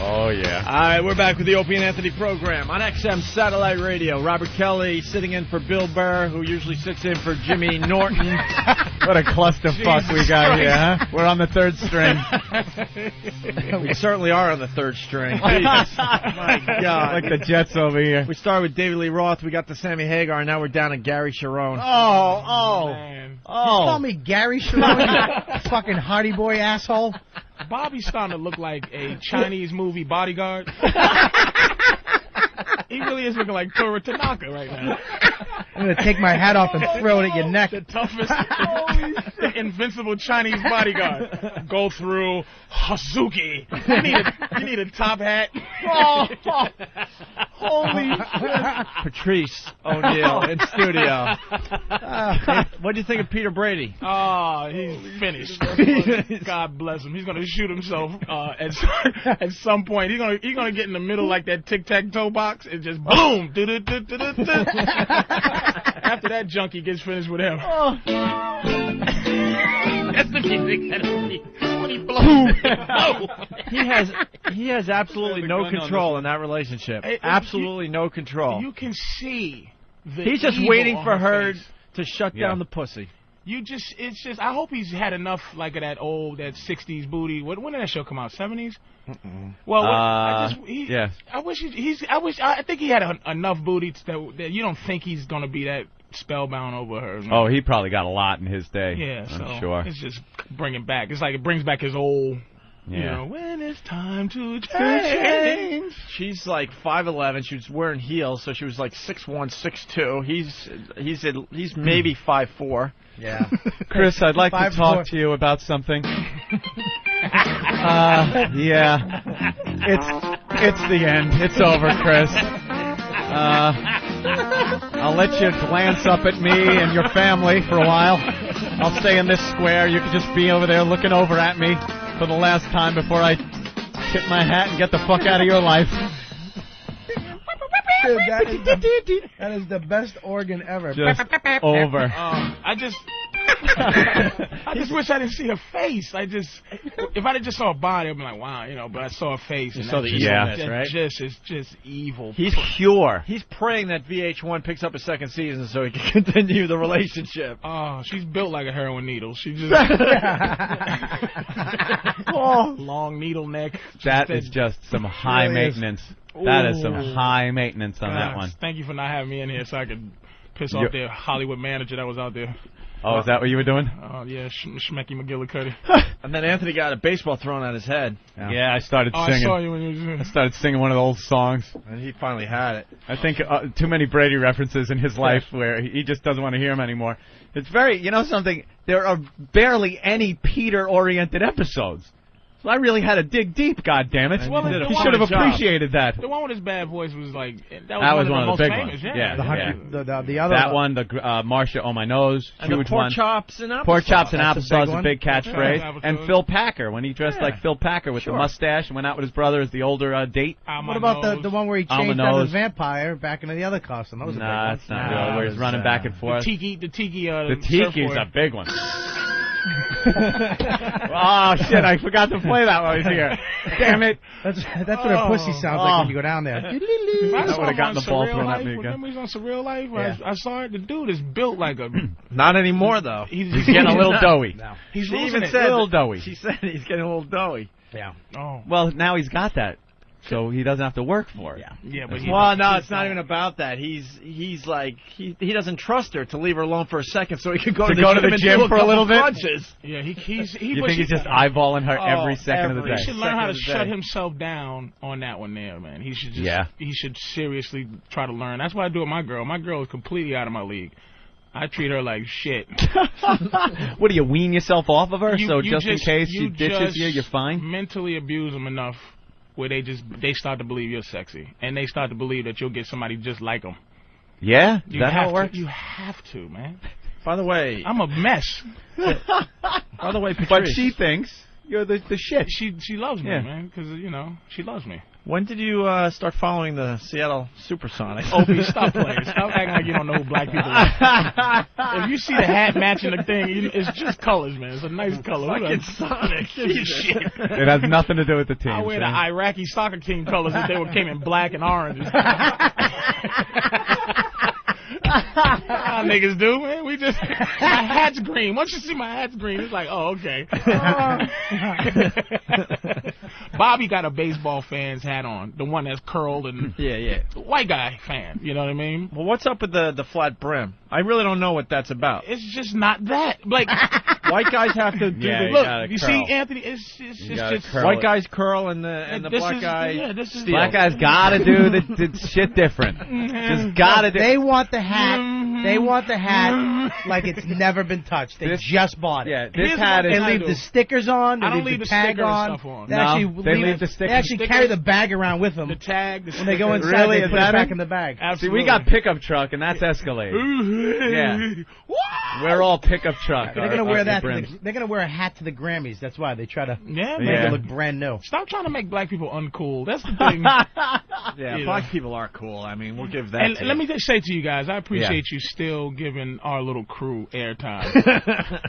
Oh, yeah. All right, we're back with the Opie and Anthony program on XM Satellite Radio. Robert Kelly sitting in for Bill Burr, who usually sits in for Jimmy Norton. What a clusterfuck we got here, huh? We're on the third string. We certainly are on the third string. Jesus. My God. Like the Jets over here. We started with David Lee Roth. We got to Sammy Hagar, and now we're down to Gary Sharon. Man. You call me Gary Sharon, you fucking Hardy Boy asshole? Bobby's starting to look like a Chinese movie Bodyguard. He really is looking like Tora Tanaka right now. I'm going to take my hat off and throw it at your neck. The toughest, the invincible Chinese bodyguard. Go through Hazuki. You need a top hat. Holy shit. Patrice O'Neal in studio. What do you think of Peter Brady? Oh, he's finished. God bless him. He's going to shoot himself at some point. He's gonna get in the middle like that tic-tac-toe box and just boom. After that junkie gets finished with him. That's the music when he blows. He has absolutely no control in that relationship. Absolutely no control. You can see he's just waiting for her to shut down the pussy. It's just. I hope he's had enough like of that 60s booty. When did that show come out? 70s. Well, I think he had enough booty that you don't think he's gonna be that spellbound over her. Oh, he probably got a lot in his day. Yeah, I'm sure. It's just bringing back. It's like it brings back his old. You know, when it's time to change. She's like 5'11". She was wearing heels, so she was like 6'1", 6'2". He's maybe 5'4". Yeah. Chris, I'd like to talk to you about something. Yeah. It's the end. It's over, Chris. I'll let you glance up at me and your family for a while. I'll stay in this square. You can just be over there looking over at me for the last time before I tip my hat and get the fuck out of your life. Dude, that is the best organ ever. Just over. I just wish I didn't see her face. If I just saw a body, I'd be like, wow, but I saw a face. You saw the evilness, right? It's just evil. He's pure. He's praying that VH1 picks up a second season so he can continue the relationship. Oh, she's built like a heroin needle. She just long needle neck. That is just some high maintenance. That is some high maintenance on that one. Thank you for not having me in here so I could piss off their Hollywood manager that was out there. Oh, is that what you were doing? Oh, yeah, Schmecky McGillicuddy. And then Anthony got a baseball thrown at his head. Yeah, I started singing. I saw you when you were... I started singing one of the old songs. And he finally had it. I think too many Brady references in his life where he just doesn't want to hear them anymore. It's very, something, there are barely any Peter-oriented episodes. So I really had to dig deep, goddammit. He should have appreciated that. The one with his bad voice was like... That was one of the big famous ones. Yeah. The other that one, the Marcia on my nose, and huge the pork one. chops and applesauce. Pork chops and applesauce, a big catchphrase. Yeah, and Phil Packer, when he dressed like Phil Packer with the mustache and went out with his brother as the older date. What about the one where he changed out as a vampire back into the other costume? That was a big one. That's not real. Where he's running back and forth. The Tiki's a big one. Oh shit! I forgot to play that while I was here. Damn it! That's what a pussy sounds like when you go down there. I would have gotten the ball thrown at me again. Remember he's on Surreal Life? I saw it. The dude is built like a... Not anymore though. He's getting a little doughy. No. He's even said a little doughy. She said he's getting a little doughy. Yeah. Oh. Well, now he's got that. So he doesn't have to work for it. Yeah, but no, it's not even about that. He's like he doesn't trust her to leave her alone for a second, so he could go to the gym for a little bit. Punches. Yeah, you think he's just eyeballing her every second of the day? He should learn how to shut himself down on that one there, man. He should he should seriously try to learn. That's what I do with my girl. My girl is completely out of my league. I treat her like shit. What do you wean yourself off of her? So just in case she ditches you, you're fine. Mentally abuse them enough where they start to believe you're sexy, and they start to believe that you'll get somebody just like them. Yeah? Is that how it works? You have to, man. By the way... I'm a mess. By the way, Patrice... But she thinks You're the shit. She loves me, man, because, you know, she loves me. When did you start following the Seattle Supersonics? Opie, stop playing. Stop acting like you don't know who black people are. If you see the hat matching the thing, it's just colors, man. It's a nice color. Fucking Sonic. Shit. It has nothing to do with the team. I wear the Iraqi soccer team colors if they came in black and orange. Niggas do, man. We just my hat's green. Once you see my hat's green, it's like, oh, okay. Bobby got a baseball fan's hat on, the one that's curled and white guy fan. You know what I mean? Well, what's up with the flat brim? I really don't know what that's about. It's just not that. Like white guys have to do look. You see, Anthony, it's just white guys curl and the black guy. Yeah, this is black guys gotta do the shit different. Just gotta do. They want the hat. They want the hat like it's never been touched. They just bought it. Yeah, this hat is. They leave the stickers on. They I don't leave the the tag sticker on. stuff on. They leave the stickers. They actually carry the bag around with them. The tag. When they go inside, Really? they Is put that it back it? in the bag. Absolutely. See, we got pickup truck, and that's Escalade. Yeah. We're all pickup truck. They're gonna wear that. They're gonna wear a hat to the Grammys. That's why they try to make it look brand new. Stop trying to make black people uncool. That's the thing. Black people are cool. I mean, we'll give that. And to let you. me just say to you guys, I appreciate you still giving our little crew airtime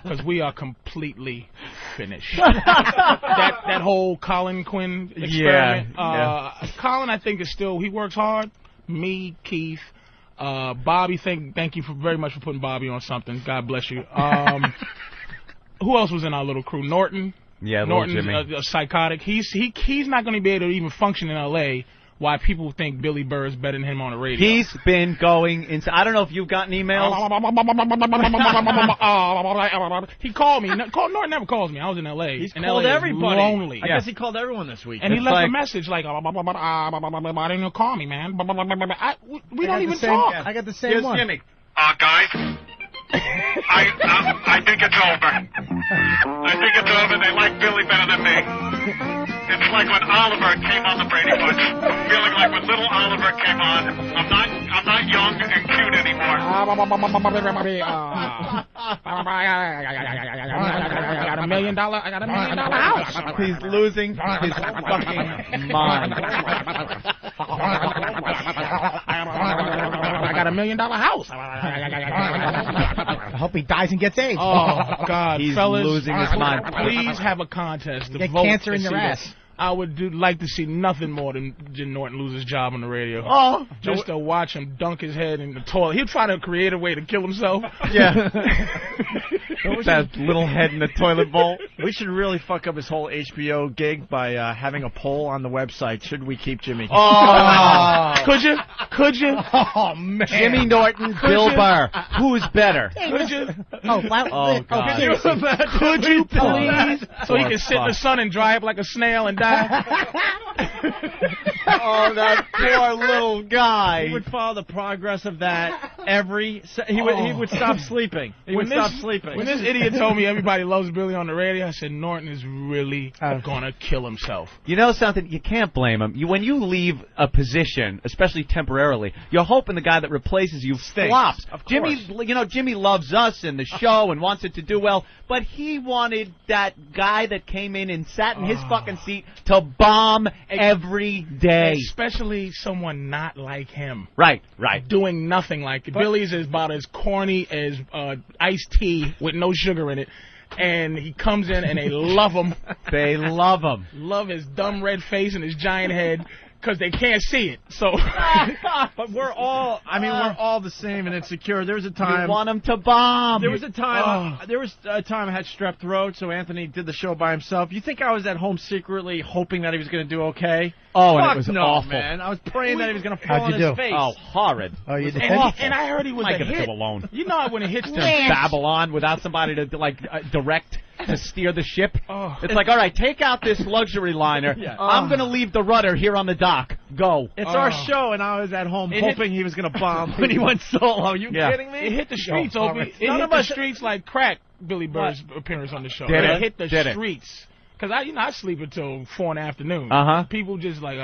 because we are completely finished. that whole Colin Quinn experiment. Colin, I think, is still, he works hard. Me, Keith, Bobby. Thank you very much for putting Bobby on something. God bless you. Who else was in our little crew? Norton. Yeah, Norton's Jimmy. a psychotic. He's not going to be able to even function in L.A. Why people think Billy Burr is better than him on the radio. He's been going into. I don't know if you've gotten emails. He called me. Norton never calls me. I was in L.A. He's and called LA everybody. Lonely. I guess he called everyone this week. And he left a message like, "I didn't even call me, man." We don't even talk. I got the same one. Jimmy. Guys, I think it's over. I think it's over. They like Billy better than me. It's like when Oliver came on the Brady Bunch. Feeling like when little Oliver came on, I'm not young and cute anymore. I got $1 million house. He's losing his fucking mind. I got $1 million house. I hope he dies and gets AIDS. Oh God, He's fellas, losing his mind. Please have a contest to Get vote cancer to in your see ass. this. I would like to see nothing more than Jim Norton lose his job on the radio. Oh, Just to watch him dunk his head in the toilet. He'll try to create a way to kill himself. yeah. That little head in the toilet bowl. We should really fuck up his whole HBO gig by having a poll on the website. Should we keep Jimmy? Oh. Could you? Could you? Oh man. Jimmy Norton, Bill Burr. Who's better? Could you? Oh, wow. God. Seriously. Could you please? So he Poor can sit in the sun and dry up like a snail and die. Oh, that poor little guy. He would follow the progress of that he would stop sleeping. He would stop sleeping. When this idiot told me everybody loves Billy on the radio, I said Norton is really gonna kill himself. You know something? You can't blame him. When you leave a position, especially temporarily, you're hoping the guy that replaces you flops. Of course. Jimmy loves us and the show and wants it to do well, but he wanted that guy that came in and sat in his fucking seat to bomb every day. Especially someone not like him. Right. Doing nothing like it. Billy's is about as corny as iced tea with no sugar in it. And he comes in and they love him. They love him. Love his dumb red face and his giant head. Because they can't see it, so. But we're all the same and insecure. There was a time. You want him to bomb. There was a time. I had strep throat, so Anthony did the show by himself. You think I was at home secretly hoping that he was going to do okay? Oh, and Fuck it was no, awful. man. I was praying that he was going to fall How'd on you his do? face. Oh, horrid. Oh, you did? And I heard he was I a could hit. do alone. You know when it hits To the Babylon without somebody to direct to steer the ship. Oh. It's like, all right, take out this luxury liner. Yeah. I'm going to leave the rudder here on the dock. Go. It's our show, and I was at home It hoping he was going to bomb when he went solo. Are you Yeah. kidding me? It hit the streets, Oh, Opie. right. It None hit of the us- streets like crack. Billy Burr's appearance on the show. Did It it? hit the Did it? streets. Because I sleep until 4 in the afternoon. Uh-huh. People just like,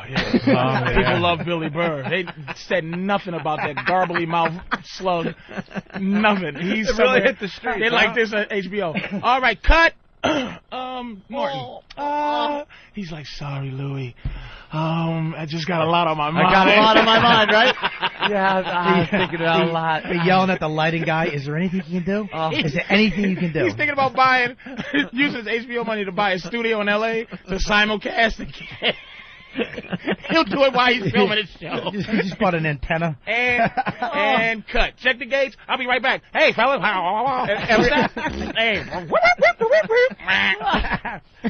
People love Billy Burr. They said nothing about that garbly mouth slug. Nothing. He's It really hit the streets, They like this at HBO. All right, cut. Norton. He's like, sorry, Louie. I just got a lot on my mind. I got a lot on my mind, right? Yeah, I'm thinking about a lot. They're yelling at the lighting guy. Is there anything you can do? Is there anything you can do? He's thinking about using his HBO money to buy a studio in L.A. to simulcast again. He'll do it while he's filming his show. He just bought an antenna. And cut. Check the gates. I'll be right back. Hey, fellas. Hey.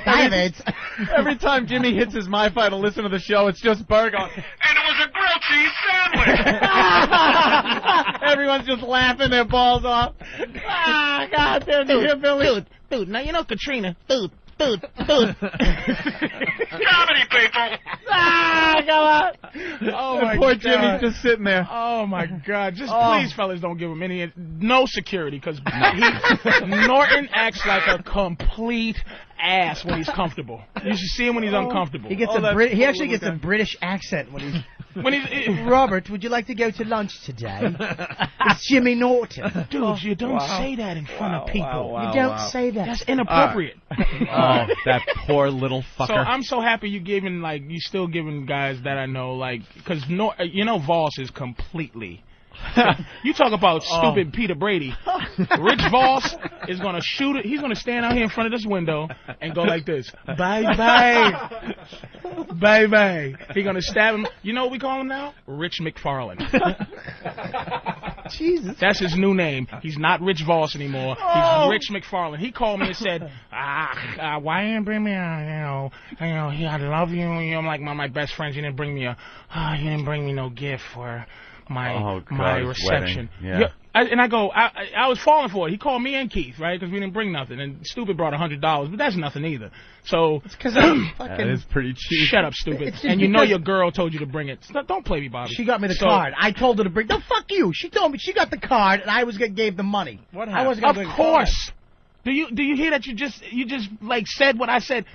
Davids. Every time Jimmy hits his MiFi to listen to the show, it's just Burr going, And it was a grilled cheese sandwich. everyone's just laughing their balls off. God damn, you hear Billy? Dude, now you know Katrina. Dude. Comedy, people. Come on. Oh, my Poor God. Jimmy's just sitting there. Oh, my God. Just please, fellas, don't give him no security, because Norton acts like a complete ass when he's comfortable. You should see him when he's uncomfortable. He gets he actually gets a British accent when he's... Robert, would you like to go to lunch today? It's Jimmy Norton. Dude, you don't say that in front of people. You don't say that. That's inappropriate. Oh, that poor little fucker. So I'm so happy you still giving guys that I know, because Voss is completely. You talk about stupid Peter Brady. Rich Voss is going to shoot it. He's going to stand out here in front of this window and go like this. Bye-bye. Bye-bye. He's going to stab him. You know what we call him now? Rich McFarlane. Jesus. That's his new name. He's not Rich Voss anymore. He's Rich McFarlane. He called me and said, why didn't you bring me I love you. I'm like my best friends. You didn't bring me you didn't bring me no gift for my reception. Yeah. And I go, I was falling for it. He called me and Keith, right? Because we didn't bring nothing. And Stupid brought $100, but that's nothing either. So it's because I'm fucking... That is pretty cheap. Shut up, Stupid. And you know your girl told you to bring it. Don't play me, Bobby. She got me the card. I told her to bring... No, fuck you. She told me she got the card, and I gave the money. What happened? Of course. Do you hear that you just said what I said?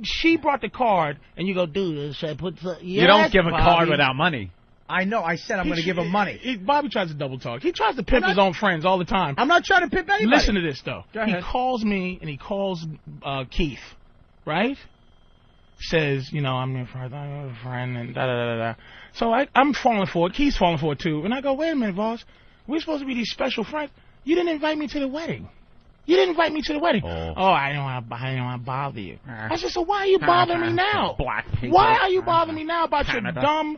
She brought the card, and you go, dude, should I put you don't give a card without money. I know. I said I'm going to give him money. Bobby tries to double talk. He tries to pimp his own friends all the time. I'm not trying to pimp anybody. Listen to this, though. He calls me, and he calls Keith, right? Says, I'm your friend, and da-da-da-da. So I'm falling for it. Keith's falling for it, too. And I go, wait a minute, boss. We're supposed to be these special friends. You didn't invite me to the wedding. You didn't invite me to the wedding. I don't want to bother you. I said, so why are you bothering me now? Black people. Why are you bothering me now about your dumb...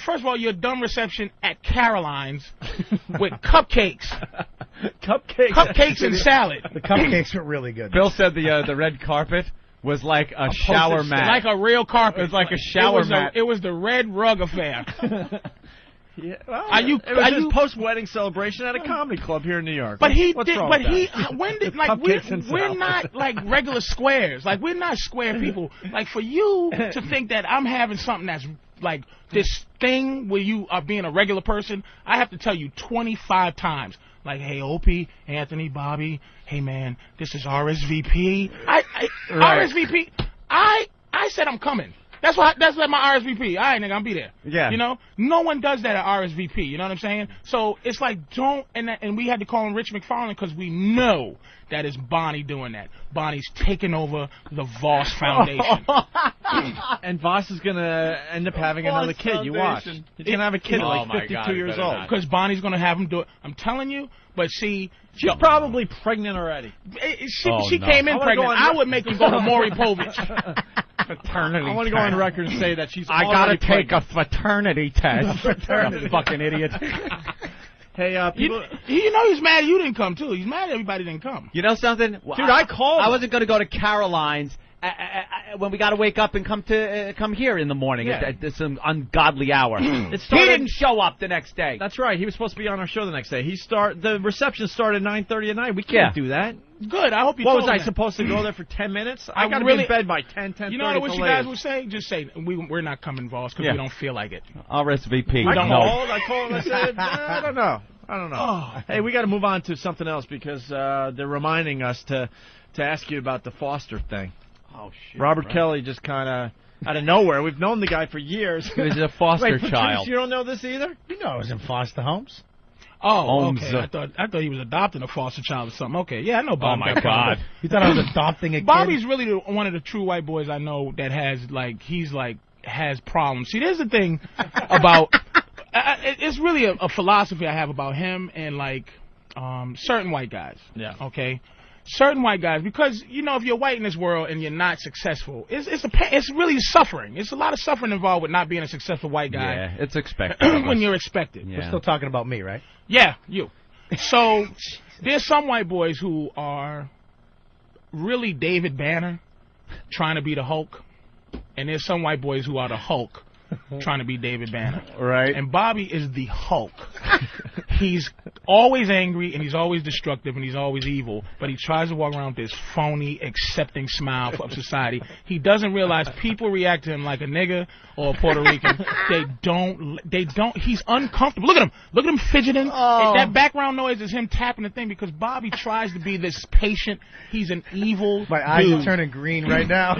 first of all, your dumb reception at Caroline's with cupcakes. Cupcakes and salad. The cupcakes were really good. Bill said the red carpet was like a shower mat. Like a real carpet. It was like a shower mat. It was the red rug affair. Yeah, well, it was his post-wedding celebration at a comedy club here in New York. But What's wrong with that? We're not like regular squares. Like, we're not square people. Like, for you to think that I'm having something that's like this thing where you are being a regular person, I have to tell you 25 times. Like, hey, Opie, Anthony, Bobby, hey, man, this is RSVP. RSVP. I said I'm coming. That's like my RSVP. All right, nigga, I'll be there. Yeah. No one does that at RSVP. You know what I'm saying? So it's like, and we had to call him Rich McFarlane because we know that is Bonnie doing that. Bonnie's taking over the Voss Foundation. And Voss is going to end up having another kid. You watch. He's going to have a kid at like 52 years old. Because Bonnie's going to have him do it. I'm telling you. But see, she's probably pregnant already. She came in pregnant. I would make him go to Maury Povich. Paternity. I want to go on record and say that she's. I gotta take a fraternity test. Fraternity. You fucking idiot. Hey, people. He's mad you didn't come too. He's mad everybody didn't come. You know something, dude? I called. I wasn't gonna go to Caroline's. When we got to wake up and come here in the morning at some ungodly hour. He didn't show up the next day. That's right. He was supposed to be on our show the next day. The reception started at 9:30 at night. We can't do that. Good. I hope you. What told was I that. supposed to go there for 10 minutes? I got to be in bed by 10:30. You know what I wish you guys would say? Just say we're not coming, Voss, because we don't feel like it. RSVP. I called. I said I don't know. Hey, we got to move on to something else because they're reminding us to ask you about the foster thing. Oh, shit. Robert Kelly just kind of out of nowhere. We've known the guy for years. He was a foster child. You don't know this either? You know I was in foster homes. Oh, okay. I thought he was adopting a foster child or something. Okay, yeah, I know Bobby. Oh my God! You thought I was adopting a kid? Bobby's really one of the true white boys I know that has has problems. See, there's the thing about it's really a philosophy I have about him and certain white guys. Yeah. Okay. Certain white guys, because if you're white in this world and you're not successful, it's really suffering. It's a lot of suffering involved with not being a successful white guy. Yeah, it's expected when you're expected. Yeah. We're still talking about me, right? Yeah, you. So there's some white boys who are really David Banner trying to be the Hulk, and there's some white boys who are the Hulk trying to be David Banner. Right. And Bobby is the Hulk. He's always angry, and he's always destructive, and he's always evil, but he tries to walk around with this phony, accepting smile of society. He doesn't realize people react to him like a nigga or a Puerto Rican. They don't. He's uncomfortable. Look at him fidgeting. Oh. That background noise is him tapping the thing because Bobby tries to be this patient. He's an evil My eyes dude. are turning green right now.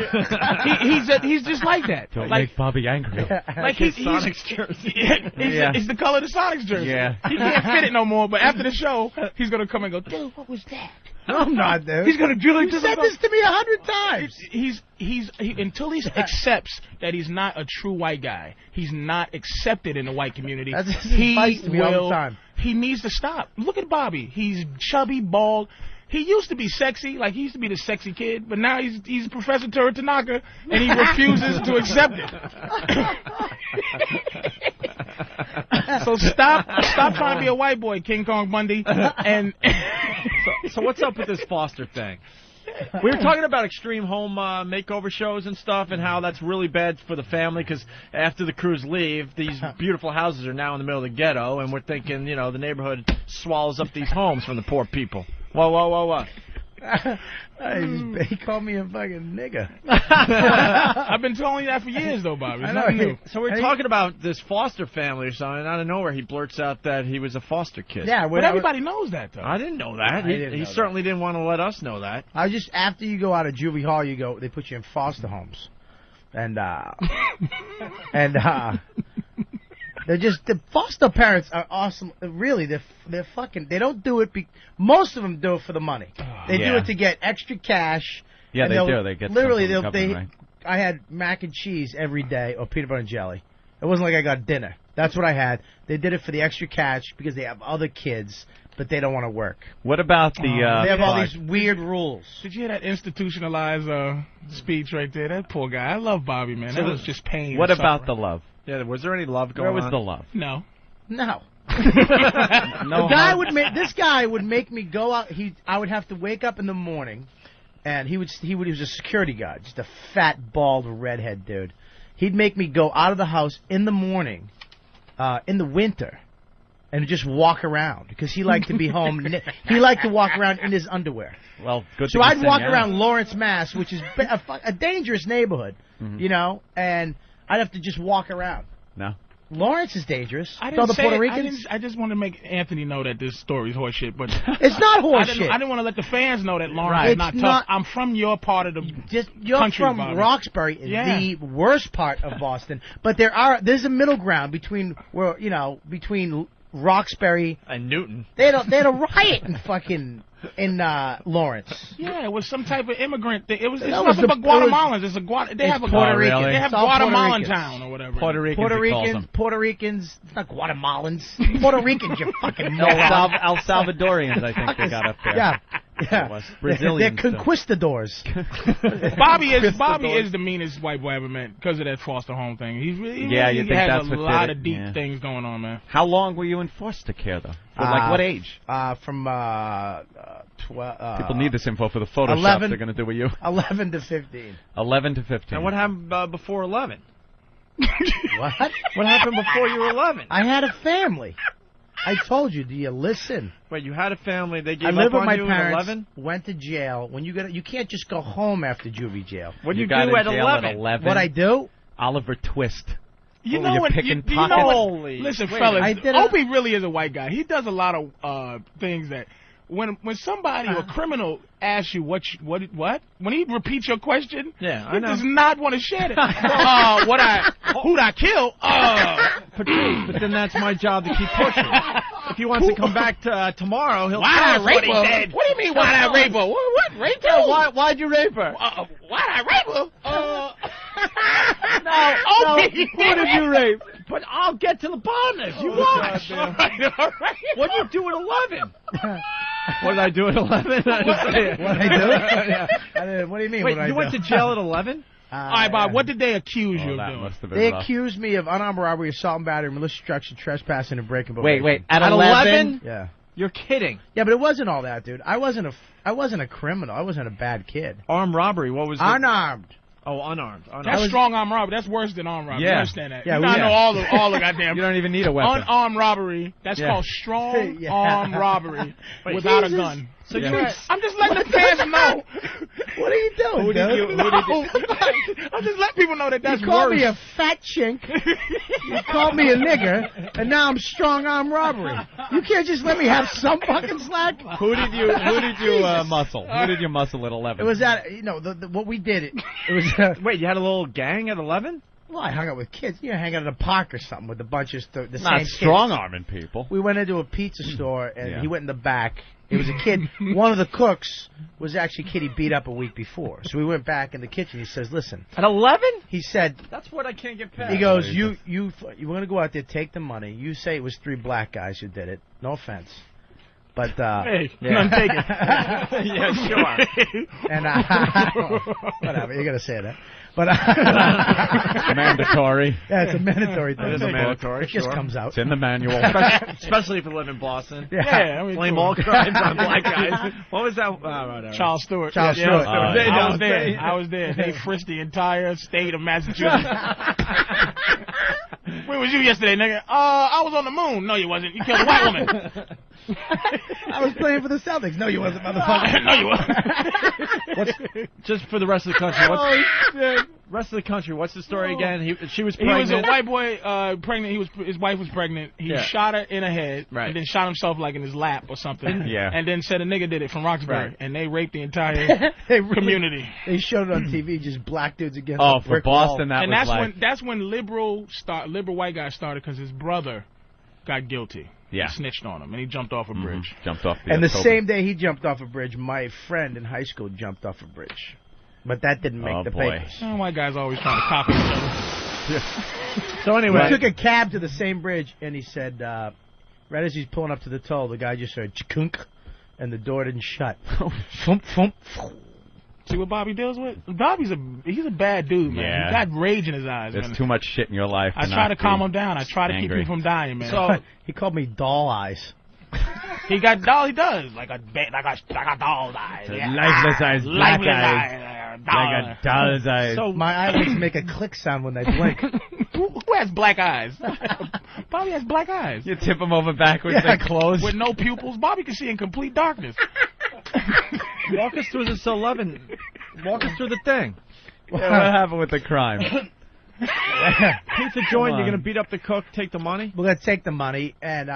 He's just like that. Don't make Bobby angry. Like he's Sonics jersey. It's the color of the Sonics jersey. Yeah. He can't fit it no more, but after the show, he's going to come and go, dude, what was that? No, I'm not, dude. He's going to drill into You said this to me 100 times. Until he accepts that he's not a true white guy, he's not accepted in the white community. That's his advice to me all the time. He needs to stop. Look at Bobby. He's chubby, bald. He used to be sexy, like he used to be the sexy kid, but now he's Professor Tura Tanaka, and he refuses to accept it. So stop trying to be a white boy, King Kong Bundy. And so what's up with this foster thing? We were talking about extreme home makeover shows and stuff, and how that's really bad for the family because after the crews leave, these beautiful houses are now in the middle of the ghetto, and we're thinking, the neighborhood swallows up these homes from the poor people. Whoa. He called me a fucking nigga. I've been telling you that for years, though, Bobby. It's nothing new. So we're talking about this foster family or something, and out of nowhere he blurts out that he was a foster kid. Yeah, but everybody knows that, though. I didn't know that. He certainly didn't want to let us know that. I just, after you go out of juvie hall, they put you in foster homes. And the foster parents are awesome. Really, they're fucking. They don't do it. Most of them do it for the money. They do it to get extra cash. Yeah, they do. They get literally. Right? I had mac and cheese every day or peanut butter and jelly. It wasn't like I got dinner. That's what I had. They did it for the extra cash because they have other kids, but they don't want to work. What about the? They have all these weird rules. Did you hear that institutionalized speech right there? That poor guy. I love Bobby, man. That was just pain. What about the love? Yeah, was there any love going on? Where was the love? No. This guy would make me go out. I would have to wake up in the morning, and he was a security guard, just a fat, bald, redhead dude. He'd make me go out of the house in the morning, in the winter, and just walk around because he liked to be home. He liked to walk around in his underwear. Well, good. So I'd walk around Lawrence, Mass, which is a dangerous neighborhood, and I'd have to just walk around. No. Lawrence is dangerous. I didn't say Puerto it. Ricans. I just want to make Anthony know that this story's horseshit, but it's not horseshit. I didn't want to let the fans know that Lawrence is not tough. I'm from your part of the you're country, from Bobby. Roxbury, the worst part of Boston. But there's a middle ground between Roxbury and Newton. They had a riot in Lawrence. Yeah, it was some type of immigrant thing. It's nothing but Guatemalans. They have Puerto Rican. They have Guatemalan town or whatever. Puerto Ricans. It's not Guatemalans. Puerto Ricans, you fucking moron. El Salvadorians, I think they got up there. Yeah. Brazilians. They're conquistadors. Bobby is the meanest white boy I ever met because of that foster home thing. He you think has that's a lot of deep things going on, man. How long were you in foster care, though? Like what age? From 12. People need this info for the Photoshop 11, they're going to do with you. 11 to 15. 11 to 15. And what happened before 11? What? What happened before you were 11? I had a family. I told you. Do you listen? Wait, you had a family. They gave up on you at 11? I lived with my parents. Went to jail. When you can't just go home after juvie jail. What you do at 11? What I do? Oliver Twist. You know what? Listen, fellas. Opie really is a white guy. He does a lot of things that when somebody or a criminal asks you what when he repeats your question, he does not want to share it. Who'd I kill? Patrice, but then that's my job to keep pushing. if he wants to come back tomorrow, he'll Why'd tell I us rape what he her? did. What do you mean, why'd I rape her? What rape her? Yeah, why'd you rape her? Why'd I rape her? No, Opie. who did you rape? But I'll get to the bottom of this. You watch. All right. What did you do at 11? What did I do at 11? What I do? What do you mean? Wait, what you I went do? to jail at 11? All right, Bob, what did they accuse you of That doing? must have been They rough. accused me of unarmed robbery, assault and battery, malicious destruction, trespassing, and breaking. Wait. At At 11? Yeah. You're kidding. Yeah, but it wasn't all that, dude. I wasn't a criminal. I wasn't a bad kid. Armed robbery. What was it? Unarmed. Oh, unarmed. That's strong arm robbery. That's worse than armed robbery. Yeah. You understand that? Yeah, you gotta yeah. know all the goddamn. You don't even need a weapon. Unarmed robbery. That's Yeah. called strong Yeah. arm robbery without a gun. So Yeah. you're I'm just letting the fans know. What are you doing, Who did dude? you- No, I'm just letting people know that that's You called worse. me a fat chink. You called me a nigger, and now I'm strong arm robbery. You can't just let me have some fucking slack. Who did you muscle? Who did you muscle at 11? It was that what we did. It was. Wait, you had a little gang at 11? Well, I hung out with kids. You know, hang out in a park or something with a bunch of the not same strong kids. arming people. We went into a pizza store, and Yeah. he went in the back. It was a kid. One of the cooks was actually a kid he beat up a week before. So we went back in the kitchen. He says, "Listen." At 11? He said, That's what I can't get past. he goes, "You want to go out there, take the money. You say it was 3 black guys who did it. No offense, but Hey, yeah. none taken. Yeah, sure. and whatever. You're gonna say that, but Mandatory. yeah, it's a mandatory thing. It is a mandatory, It just sure. comes out. It's in the manual. Especially if you live in Boston. Yeah, I mean, Blame all crimes on black guys. What was that? Whatever. Charles Stewart. Charles Yeah, Stewart. I was there. I was there. They frisked the entire state of Massachusetts. Where was you yesterday, nigga? I was on the moon. No, you wasn't. You killed a white woman. I was playing for the Celtics. No, you wasn't, motherfucker. No, you wasn't. Just for the rest of the country. Rest of the country. What's the story again? She was He pregnant. was a white boy, pregnant. His wife was pregnant. He shot her in the head, Right. and then shot himself like in his lap or something. Yeah. And then said a nigga did it from Roxbury, Right. and they raped the entire They really- community. They showed it on TV, just black dudes against Oh, a for brick Boston, wall. that And was like... that's when liberal white guy started because his brother got guilty. Yeah. He snitched on him, and he jumped off a bridge. Jumped off the And the October. same day he jumped off a bridge, my friend in high school jumped off a bridge. But that didn't make Oh, the boy. papers. White guys always trying to copy each other. So anyway. We took a cab to the same bridge, and he said, right as he's pulling up to the toll, the guy just heard chkunk, and the door didn't shut. Thump, thump. See what Bobby deals with? Bobby's he's a bad dude, man. Yeah. He got rage in his eyes, There's man. too much shit in your life. I try to calm him down. I try to keep angry. him from dying, man. So He called me doll eyes. he does like a doll's eyes. Yeah. Lifeless eyes, black Lifeless eyes. Like a doll's eyes. So My eyelids make a click sound when they blink. Who has black eyes? Bobby has black eyes. You tip them over backwards, Yeah. they close. With no pupils, Bobby can see in complete darkness. walk us through this 11. Walk us through the thing. Yeah, what happened with the crime? Pizza joint. You're gonna beat up the cook. Take the money. We're going to take the money, and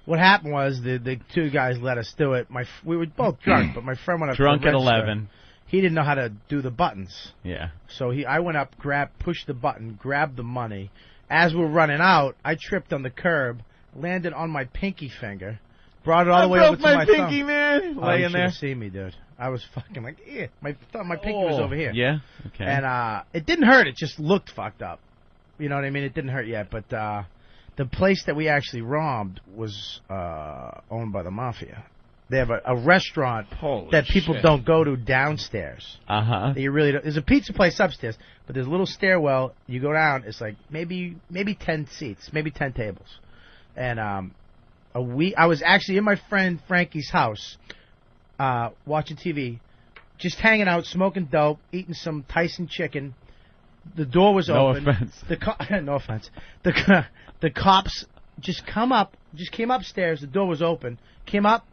what happened was the 2 guys let us do it. We were both drunk, but my friend went up Drunk to the at register. 11. He didn't know how to do the buttons. Yeah. So I went up, pushed the button, grabbed the money. As we're running out, I tripped on the curb, landed on my pinky finger, brought it all the way over to my thumb. man. Oh, you Laying should there. have seen me, dude. I was fucking like, yeah. My pinky was over here. Yeah. Okay. And it didn't hurt. It just looked fucked up. You know what I mean? It didn't hurt yet. But the place that we actually robbed was owned by the mafia. They have a restaurant that people don't go to downstairs. Uh-huh. You really don't. There's a pizza place upstairs, but there's a little stairwell. You go down. It's like maybe 10 seats, maybe 10 tables. And I was actually in my friend Frankie's house watching TV, just hanging out, smoking dope, eating some Tyson chicken. The door was open. No offense. No offense. The cops just came upstairs. The door was open. Came up,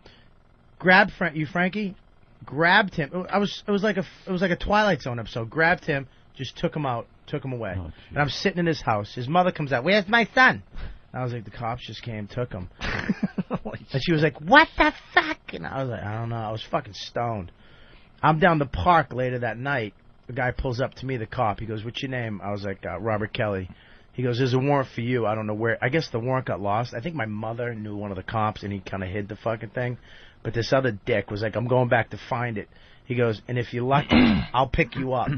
grabbed Frankie, grabbed him. It was like a Twilight Zone episode. Grabbed him, just took him out, took him away. Oh, and I'm sitting in his house. His mother comes out. Where's my son? And I was like, the cops just came, took him. And she was like, what the fuck? And I was like, I don't know. I was fucking stoned. I'm down the park later that night. The guy pulls up to me, the cop. He goes, what's your name? I was like, Robert Kelly. He goes, there's a warrant for you. I don't know where. I guess the warrant got lost. I think my mother knew one of the cops, and he kind of hid the fucking thing. But this other dick was like, I'm going back to find it. He goes, and if you're lucky, I'll pick you up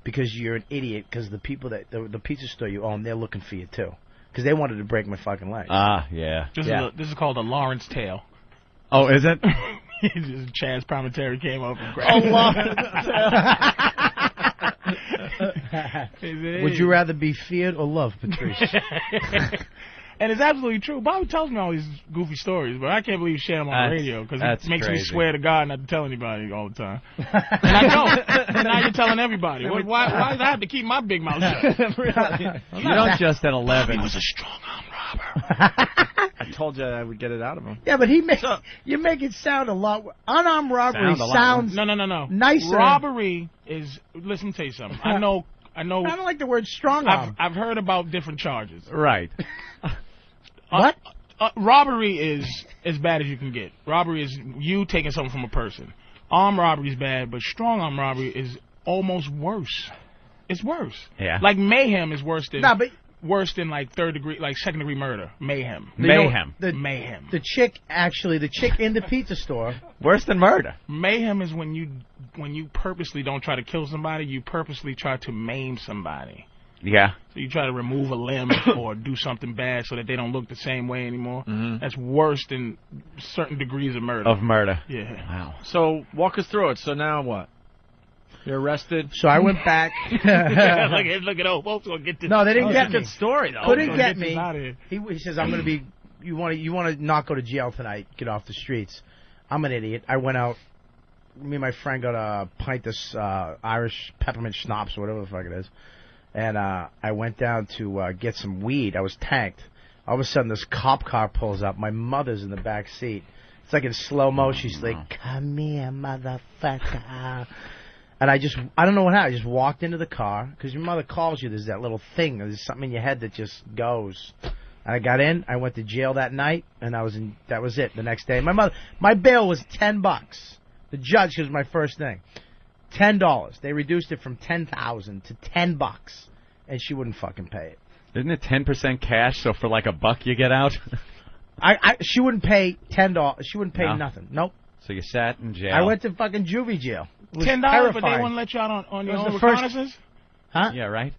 because you're an idiot because the people that the pizza store you own, they're looking for you too. Because they wanted to break my fucking leg. Ah, yeah. This is called a Lawrence tale. Oh, is it? Just Chaz Palminteri came up and grabbed Would you rather be feared or loved, Patrice? And it's absolutely true. Bobby tells me all these goofy stories, but I can't believe you share them on the radio because it makes me swear to God not to tell anybody all the time. And I don't. And now you're telling everybody. Why does I have to keep my big mouth shut? Really? You don't just at 11. He was a strong arm robber. I told you I would get it out of him. Yeah, but you make it sound a lot. Unarmed robbery sounds no. nicer. Robbery is. Listen, let me tell you something. I know. I don't like the word strong arm. I've heard about different charges. Right. What? Robbery is as bad as you can get. Robbery is you taking something from a person. Armed robbery is bad, but strong arm robbery is almost worse. It's worse. Yeah. Like mayhem is worse than. No, but worse than like second degree murder. Mayhem. Mayhem. Mayhem. The chick in the pizza store. Worse than murder. Mayhem is when you purposely don't try to kill somebody, you purposely try to maim somebody. Yeah. So you try to remove a limb or do something bad so that they don't look the same way anymore. Mm-hmm. That's worse than certain degrees of murder. Yeah. Wow. So walk us through it. So now what? You're arrested. So I went back. look at old folks gonna get this. No, they didn't get me. Good story though. Couldn't get me. He says I'm gonna be. You want to not go to jail tonight? Get off the streets. I'm an idiot. I went out. Me and my friend got a pint of Irish peppermint schnapps or whatever the fuck it is, and I went down to get some weed. I was tanked. All of a sudden, this cop car pulls up. My mother's in the back seat. It's like in slow mo. She's like, "Come here, motherfucker." And I don't know what happened. I just walked into the car because your mother calls you. There's that little thing. There's something in your head that just goes. And I got in. I went to jail that night, and that was it. The next day, my bail was $10. The judge was my first thing. $10. They reduced it from $10,000 to $10, and she wouldn't fucking pay it. Isn't it 10% cash? So for like $1 you get out. She wouldn't pay $10. She wouldn't pay nothing. Nope. So you sat in jail. I went to fucking juvie jail. $10, but they wouldn't let you out on your own reconnaissance? Huh? Yeah, right.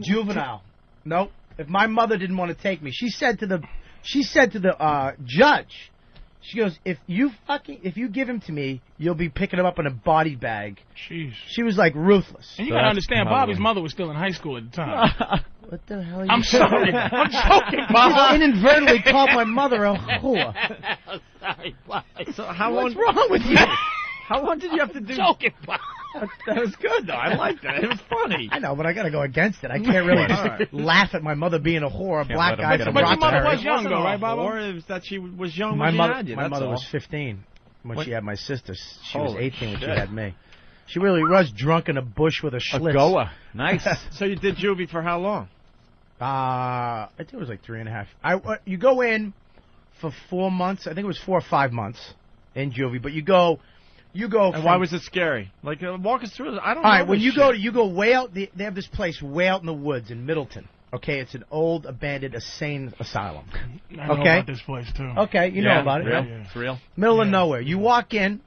Juvenile. Nope. If my mother didn't want to take me, she said to the judge, she goes, if you give him to me, you'll be picking him up in a body bag. Jeez. She was like ruthless. And you gotta understand, Bobby's mother was still in high school at the time. What the hell are you I'm sorry. I'm joking, Bob. You just inadvertently called my mother a whore. Sorry, Bobby. So what's wrong with you? How long did you have to do? Joking, Bob. That was good though. I liked that. It was funny. I know, but I gotta go against it. I can't really laugh at my mother being a whore, a black guy from But your mother Roxbury. was young though, right, Bob? Or it was that she was young My when she mother, had you. my that's mother all. was 15 when she had my sister. She was Holy 18 when she shit. had me. She really was drunk in a bush with a schlitz. A goa. Nice. So you did juvie for how long? I think it was like 3.5. You go in for 4 months. I think it was 4 or 5 months in juvie, but you go. And why was it scary? Like, walk us through this. I don't know. All right, when you shit. go way out. They have this place way out in the woods in Middleton. Okay, it's an old abandoned insane asylum. I know about this place too. Okay, you know about it. Real? Yeah. It's real. Middle of nowhere. You walk in.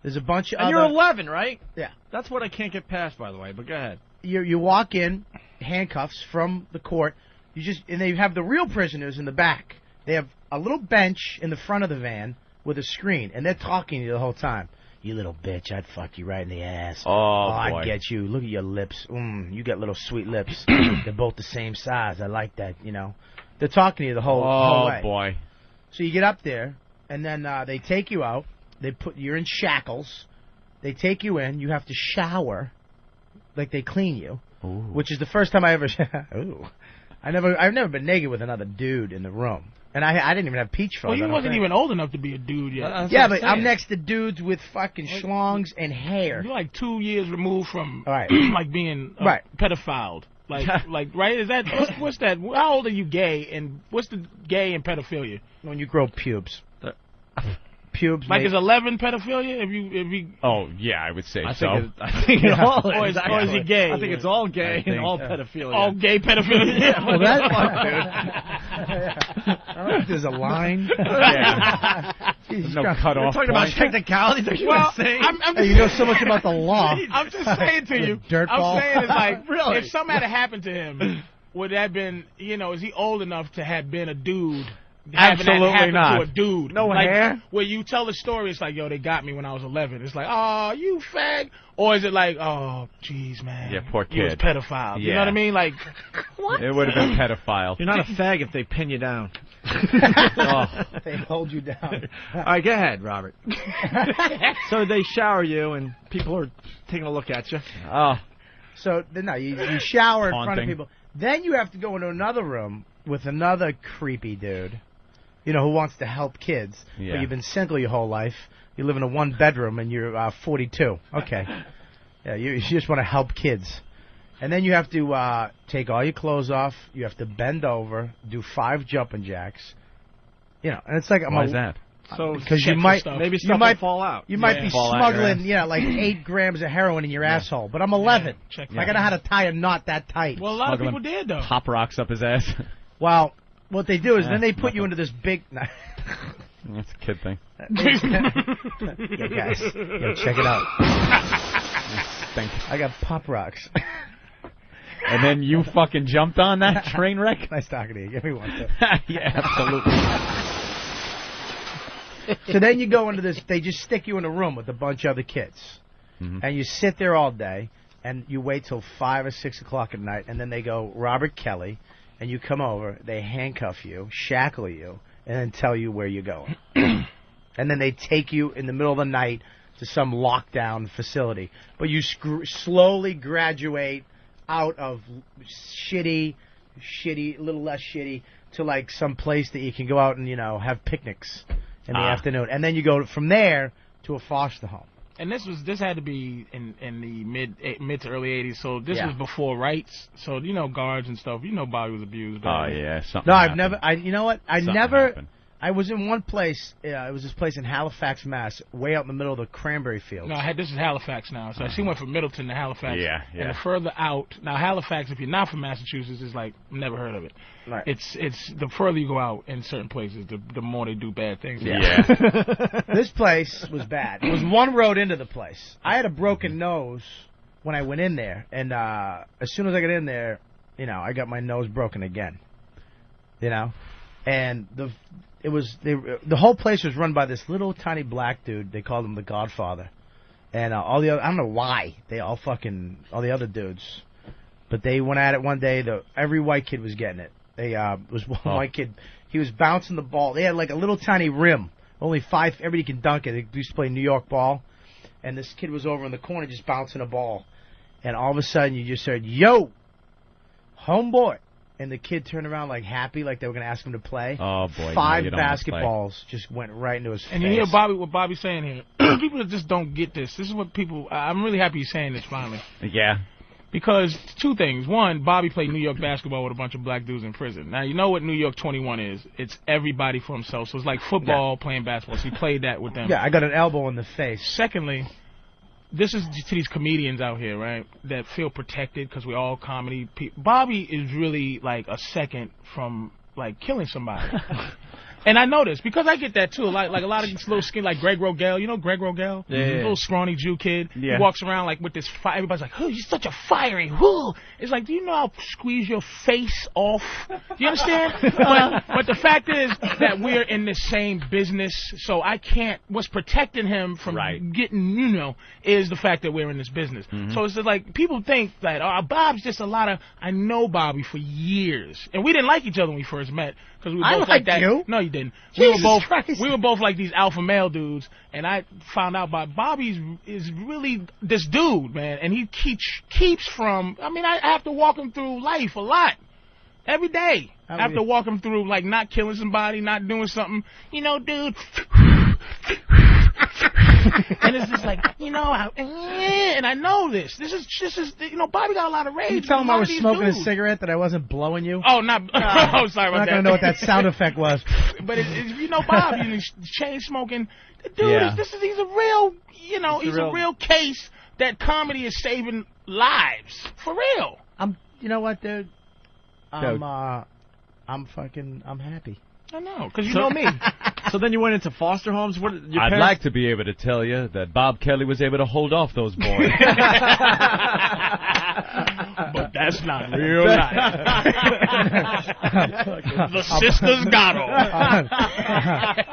There's a bunch of And you're 11, right? Yeah. That's what I can't get past, by the way. But go ahead. You walk in, handcuffs from the court. And they have the real prisoners in the back. They have a little bench in the front of the van with a screen, and they're talking to you the whole time. You little bitch, I'd fuck you right in the ass. Oh, boy. I'd get you. Look at your lips. You got little sweet lips. They're both the same size. I like that, you know. They're talking to you the whole way. Oh, boy. So you get up there, and then they take you out. You're in shackles. They take you in. You have to shower, like they clean you, which is the first time I ever. Ooh. I've never been naked with another dude in the room, and I didn't even have peach fuzz. Well, you wasn't even old enough to be a dude yet. Yeah, but I'm next to dudes with fucking schlongs and hair. You're like 2 years removed from like being pedophiled. Like right? Is that what's that? How old are you gay? And what's the gay and pedophilia? When you grow pubes. pubes. Like, is 11 pedophilia? If you. Oh yeah, I would say I so. think it all Or is he gay? I think it's all gay I think, and all pedophilia. All gay pedophilia. Well, that. I don't know if there's a line. Yeah. Jesus No Christ. cutoff. We're talking about point. technicalities. Are you Well, insane? I'm Hey, you know so much about the law. I'm just saying to you. Dirtball. I'm saying it's like, Really? if something had happened to him, would that have been, is he old enough to have been a dude? Having that Absolutely happen not. to a dude. No like, hair? Where you tell the story, it's like, yo, they got me when I was 11. It's like, oh, you fag. Or is it like, oh, jeez, man. Yeah, poor He was kid. pedophile. You know Yeah. what I mean? Like, what? It would have been pedophile. You're not a fag if they pin you down. Oh. They hold you down. All right, go ahead, Robert. So they shower you, and people are taking a look at you. Oh. So no, you shower in front of Haunting. people. Then you have to go into another room with another creepy dude, who wants to help kids. Yeah. But you've been single your whole life. You live in a one-bedroom and you're 42. Okay. Yeah, you just want to help kids. And then you have to take all your clothes off. You have to bend over, do 5 jumping jacks. And it's like Why is that? So because you Check for might stuff. maybe you stuff might will fall out. You might be Fall out your smuggling, like 8 grams of heroin in your asshole. But I'm 11. Check I gotta know how to tie a knot that tight. Well, a lot of Smuggling people did, though. Pop rocks up his ass. Well, what they do is then they That's put you nothing. into this big. That's a kid thing. Yo, guys, check it out. Think. I got pop rocks. And then you fucking jumped on that train wreck? Nice talking to you. Give me one, too. Yeah, absolutely. So then you go into this. They just stick you in a room with a bunch of other kids, and you sit there all day, and you wait till 5 or 6 o'clock at night, and then they go Robert Kelly, and you come over. They handcuff you, shackle you, and then tell you where you're going. And then they take you in the middle of the night to some lockdown facility. But you slowly graduate out of shitty, a little less shitty, to like some place that you can go out and have picnics in the afternoon, and then you go from there to a foster home. And this had to be in the mid to early 80s, so this Yeah. was before rights. So guards and stuff. Bobby was abused. Oh, yeah. Something No, I've happened. never. You know what? Something happened. I was in one place. It was this place in Halifax, Mass, way out in the middle of the cranberry fields. No, this is Halifax now. So she went from Middleton to Halifax. Yeah. And the further out, now Halifax, if you're not from Massachusetts, is like never heard of it. Right. It's the further you go out in certain places, the more they do bad things. Yeah. This place was bad. It was one road into the place. I had a broken nose when I went in there, and as soon as I got in there, I got my nose broken again. And the whole place was run by this little tiny black dude. They called him the Godfather, and all the other, I don't know why all the other dudes, but they went at it one day. Every white kid was getting it. Was one white kid. He was bouncing the ball. They had like a little tiny rim, only 5. Everybody can dunk it. They used to play New York ball, and this kid was over in the corner just bouncing a ball, and all of a sudden you just heard, "Yo, homeboy." And the kid turned around like happy, like they were going to ask him to play. Oh, boy. 5 no, you don't wanna play. basketballs just went right into his face. And you hear what Bobby's saying here. People that just don't get this. This is what people. I'm really happy he's saying this finally. Yeah. Because 2 things. One, Bobby played New York basketball with a bunch of black dudes in prison. Now, you know what New York 21 is. It's everybody for himself. So it's like football playing basketball. So he played that with them. Yeah, I got an elbow in the face. Secondly, this is to these comedians out here, right, that feel protected because we're all comedy people. Bobby is really like a second from like killing somebody. And I know this because I get that too. Like a lot of these little skin, like Greg Rogel. You know Greg Rogel? Yeah. Little scrawny Jew kid. Yeah. He walks around like with this fire. Everybody's like, "Oh, you're such a fiery." Whoo! It's like, do you know I'll squeeze your face off? Do you understand? but the fact is that we're in the same business, so I can't. What's protecting him from getting, is the fact that we're in this business. So it's just like people think that Bob's just a lot of. I know Bobby for years, and we didn't like each other when we first met because we were both like that. You? No, you didn't. Jesus Christ. We were both like these alpha male dudes, and I found out about Bobby's is really this dude, man, and he keeps from. I mean, I have to walk him through life a lot. Every day. I have to walk him through, like, not killing somebody, not doing something. Dude. And it's just like, and I know this. This is, Bobby got a lot of rage. You tell him I was smoking a cigarette, that I wasn't blowing you? Oh, not. Oh, sorry about that. I'm not gonna know what that sound effect was. But Bob, chain smoking. The dude he's a real, he's a real case that comedy is saving lives for real. You know what, dude? I'm happy. I know, because you know me. So then you went into foster homes. I'd like to be able to tell you that Bob Kelly was able to hold off those boys. But that's not real life. The sisters got him.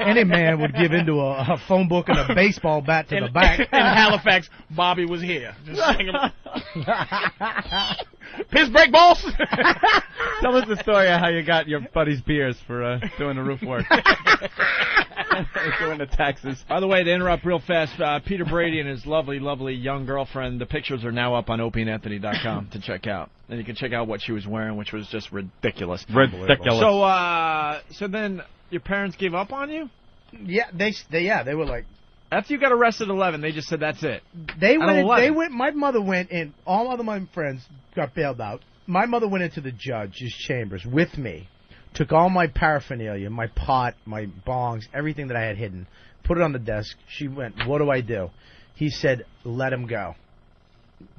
Any man would give into a phone book and a baseball bat to the back. In Halifax, Bobby was here. Just singing. Piss break, boss. Tell us the story of how you got your buddy's beers for doing the roof work. Going to Texas. By the way, to interrupt real fast, Peter Brady and his lovely, lovely young girlfriend, the pictures are now up on opieandanthony.com to check out. And you can check out what she was wearing, which was just ridiculous. Ridiculous. So then your parents gave up on you? Yeah, they were like, after you got arrested at 11, they just said that's it. They went. My mother went in. All other my friends got bailed out. My mother went into the judge's chambers with me, took all my paraphernalia, my pot, my bongs, everything that I had hidden, put it on the desk. She went, "What do I do?" He said, "Let him go.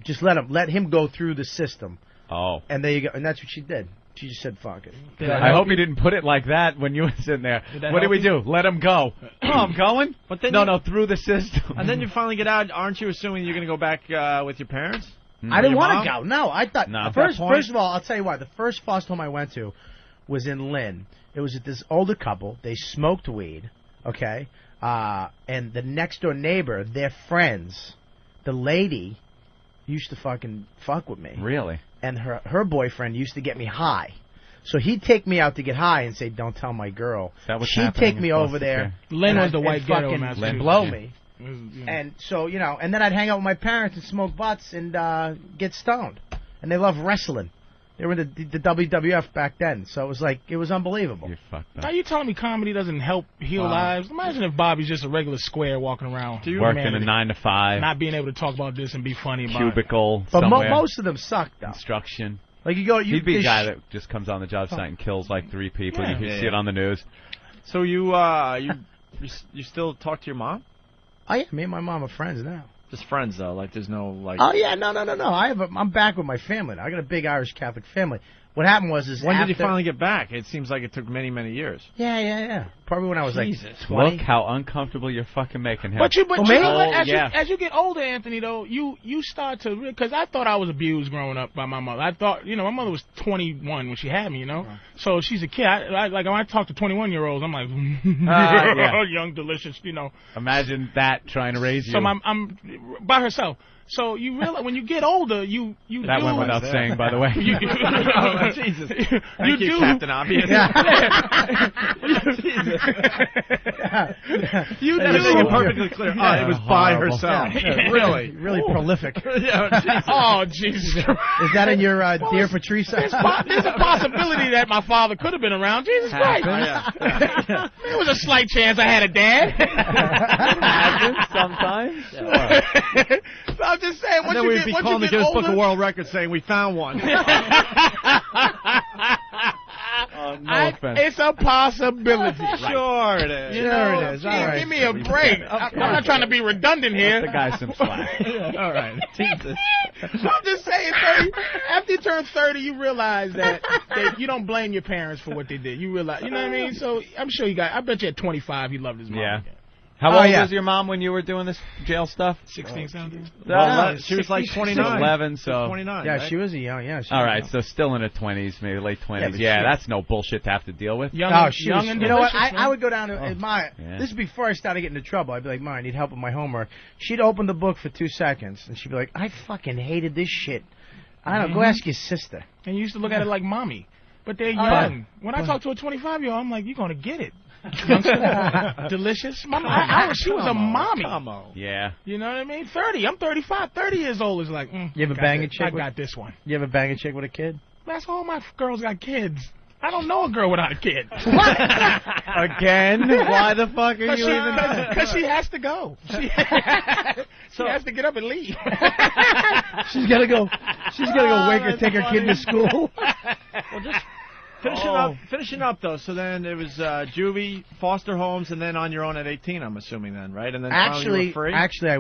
Just let him go through the system." Oh. And there you go. And that's what she did. She just said, "Fuck it." I hope you didn't put it like that when you were sitting there. What do we do? Let him go. Oh, I'm going? But then no, through the system. And then you finally get out. Aren't you assuming you're going to go back with your parents? I didn't want to go. No, I thought. No. First of all, I'll tell you why. The first foster home I went to was in Lynn. It was at this older couple. They smoked weed, okay? And the next door neighbor, their friends, the lady used to fucking fuck with me. Really? And her boyfriend used to get me high. So he'd take me out to get high and say, "Don't tell my girl." She'd take me over there. Lynn was the white ghetto in Massachusetts. And blow me. And so, and then I'd hang out with my parents and smoke butts and get stoned. And they loved wrestling. They were in the WWF back then, so it was unbelievable. You're fucked up. Are you telling me comedy doesn't help heal lives? Imagine if Bobby's just a regular square walking around. Working a 9 to 5. Not being able to talk about this and be funny about cubicle it. But most of them suck, though. Construction. Like He'd be a guy that just comes on the job site and kills like 3 people. Yeah. You see it on the news. So you still talk to your mom? Oh, yeah, me and my mom are friends now. Just friends, though. Like, there's no, like... Oh, yeah, no. I'm back with my family now. I got a big Irish Catholic family. What happened was when did you finally get back? It seems like it took many, many years. Yeah. Probably when I was Jesus. like 20. Look how uncomfortable you're fucking making him. But you know what? As you get older, Anthony, though, you start to... Because I thought I was abused growing up by my mother. I thought, my mother was 21 when she had me, So she's a kid. Like, when I talk to 21-year-olds, I'm like, young, delicious, Imagine that trying to raise you. So I'm by herself. So you realize when you get older, you that do went without saying, by the way. Jesus. You do Captain Obvious. Jesus. You That do is make so it perfectly clear. It was by herself. Really prolific. Oh, Jesus. Is that in your Dear Patrice? There's a possibility that my father could have been around. Jesus Christ. There was a slight chance I had a dad. Happens sometimes. Sure. So I'm just saying, and then we'd be calling the Guinness Book of World Records saying we found one. No offense. It's a possibility. Sure it is. Sure it is. All right. Give me a break. I'm not trying to be redundant here. Let the guy some slack. All right. Jesus. I'm just saying, after you turn 30, you realize that you don't blame your parents for what they did. You realize, you know what I mean? So I'm sure I bet you at 25 he loved his mom. Yeah. How old was your mom when you were doing this jail stuff? 16, 17. Well, she was like 29. 11, so 29. Yeah, right? she was a young. Yeah. All right, so still in her 20s, maybe late 20s. Yeah, that's no bullshit to have to deal with. Young and you know what? I would go down to my. Yeah. This is before I started getting into trouble. I'd be like, "Mom, I need help with my homework." She'd open the book for 2 seconds, and she'd be like, "I fucking hated this shit." I don't know. Go ask your sister. And you used to look at it like mommy. But they're young. When I talk to a 25-year-old, I'm like, you're going to get it. Delicious. Mama, she was a mommy. Yeah. You know what I mean? 30. I'm 35. 30 years old is like, you ever bang a chick? I got this one. You ever bang a chick with a kid? That's all my girls got kids. I don't know a girl without a kid. Again? Why the fuck are you even? Because she has to go. She has to get up and leave. She's gotta go. She's gotta go wake her, take her kid to school. Well, just finishing up though. So then it was juvie, foster homes, and then on your own at 18. I'm assuming then, right? And then finally you were free? Actually, I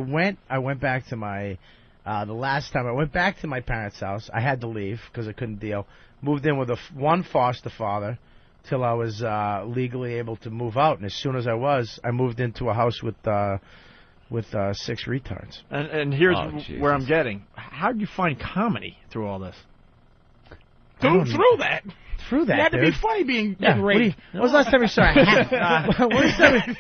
went back to my the last time I went back to my parents' house. I had to leave because I couldn't deal. Moved in with one foster father till I was legally able to move out, and as soon as I moved into a house with 6 retards. And here's where I'm getting. How did you find comedy through all this? Through that. Through that, you had to dude. be funny getting raped. When was the last time you saw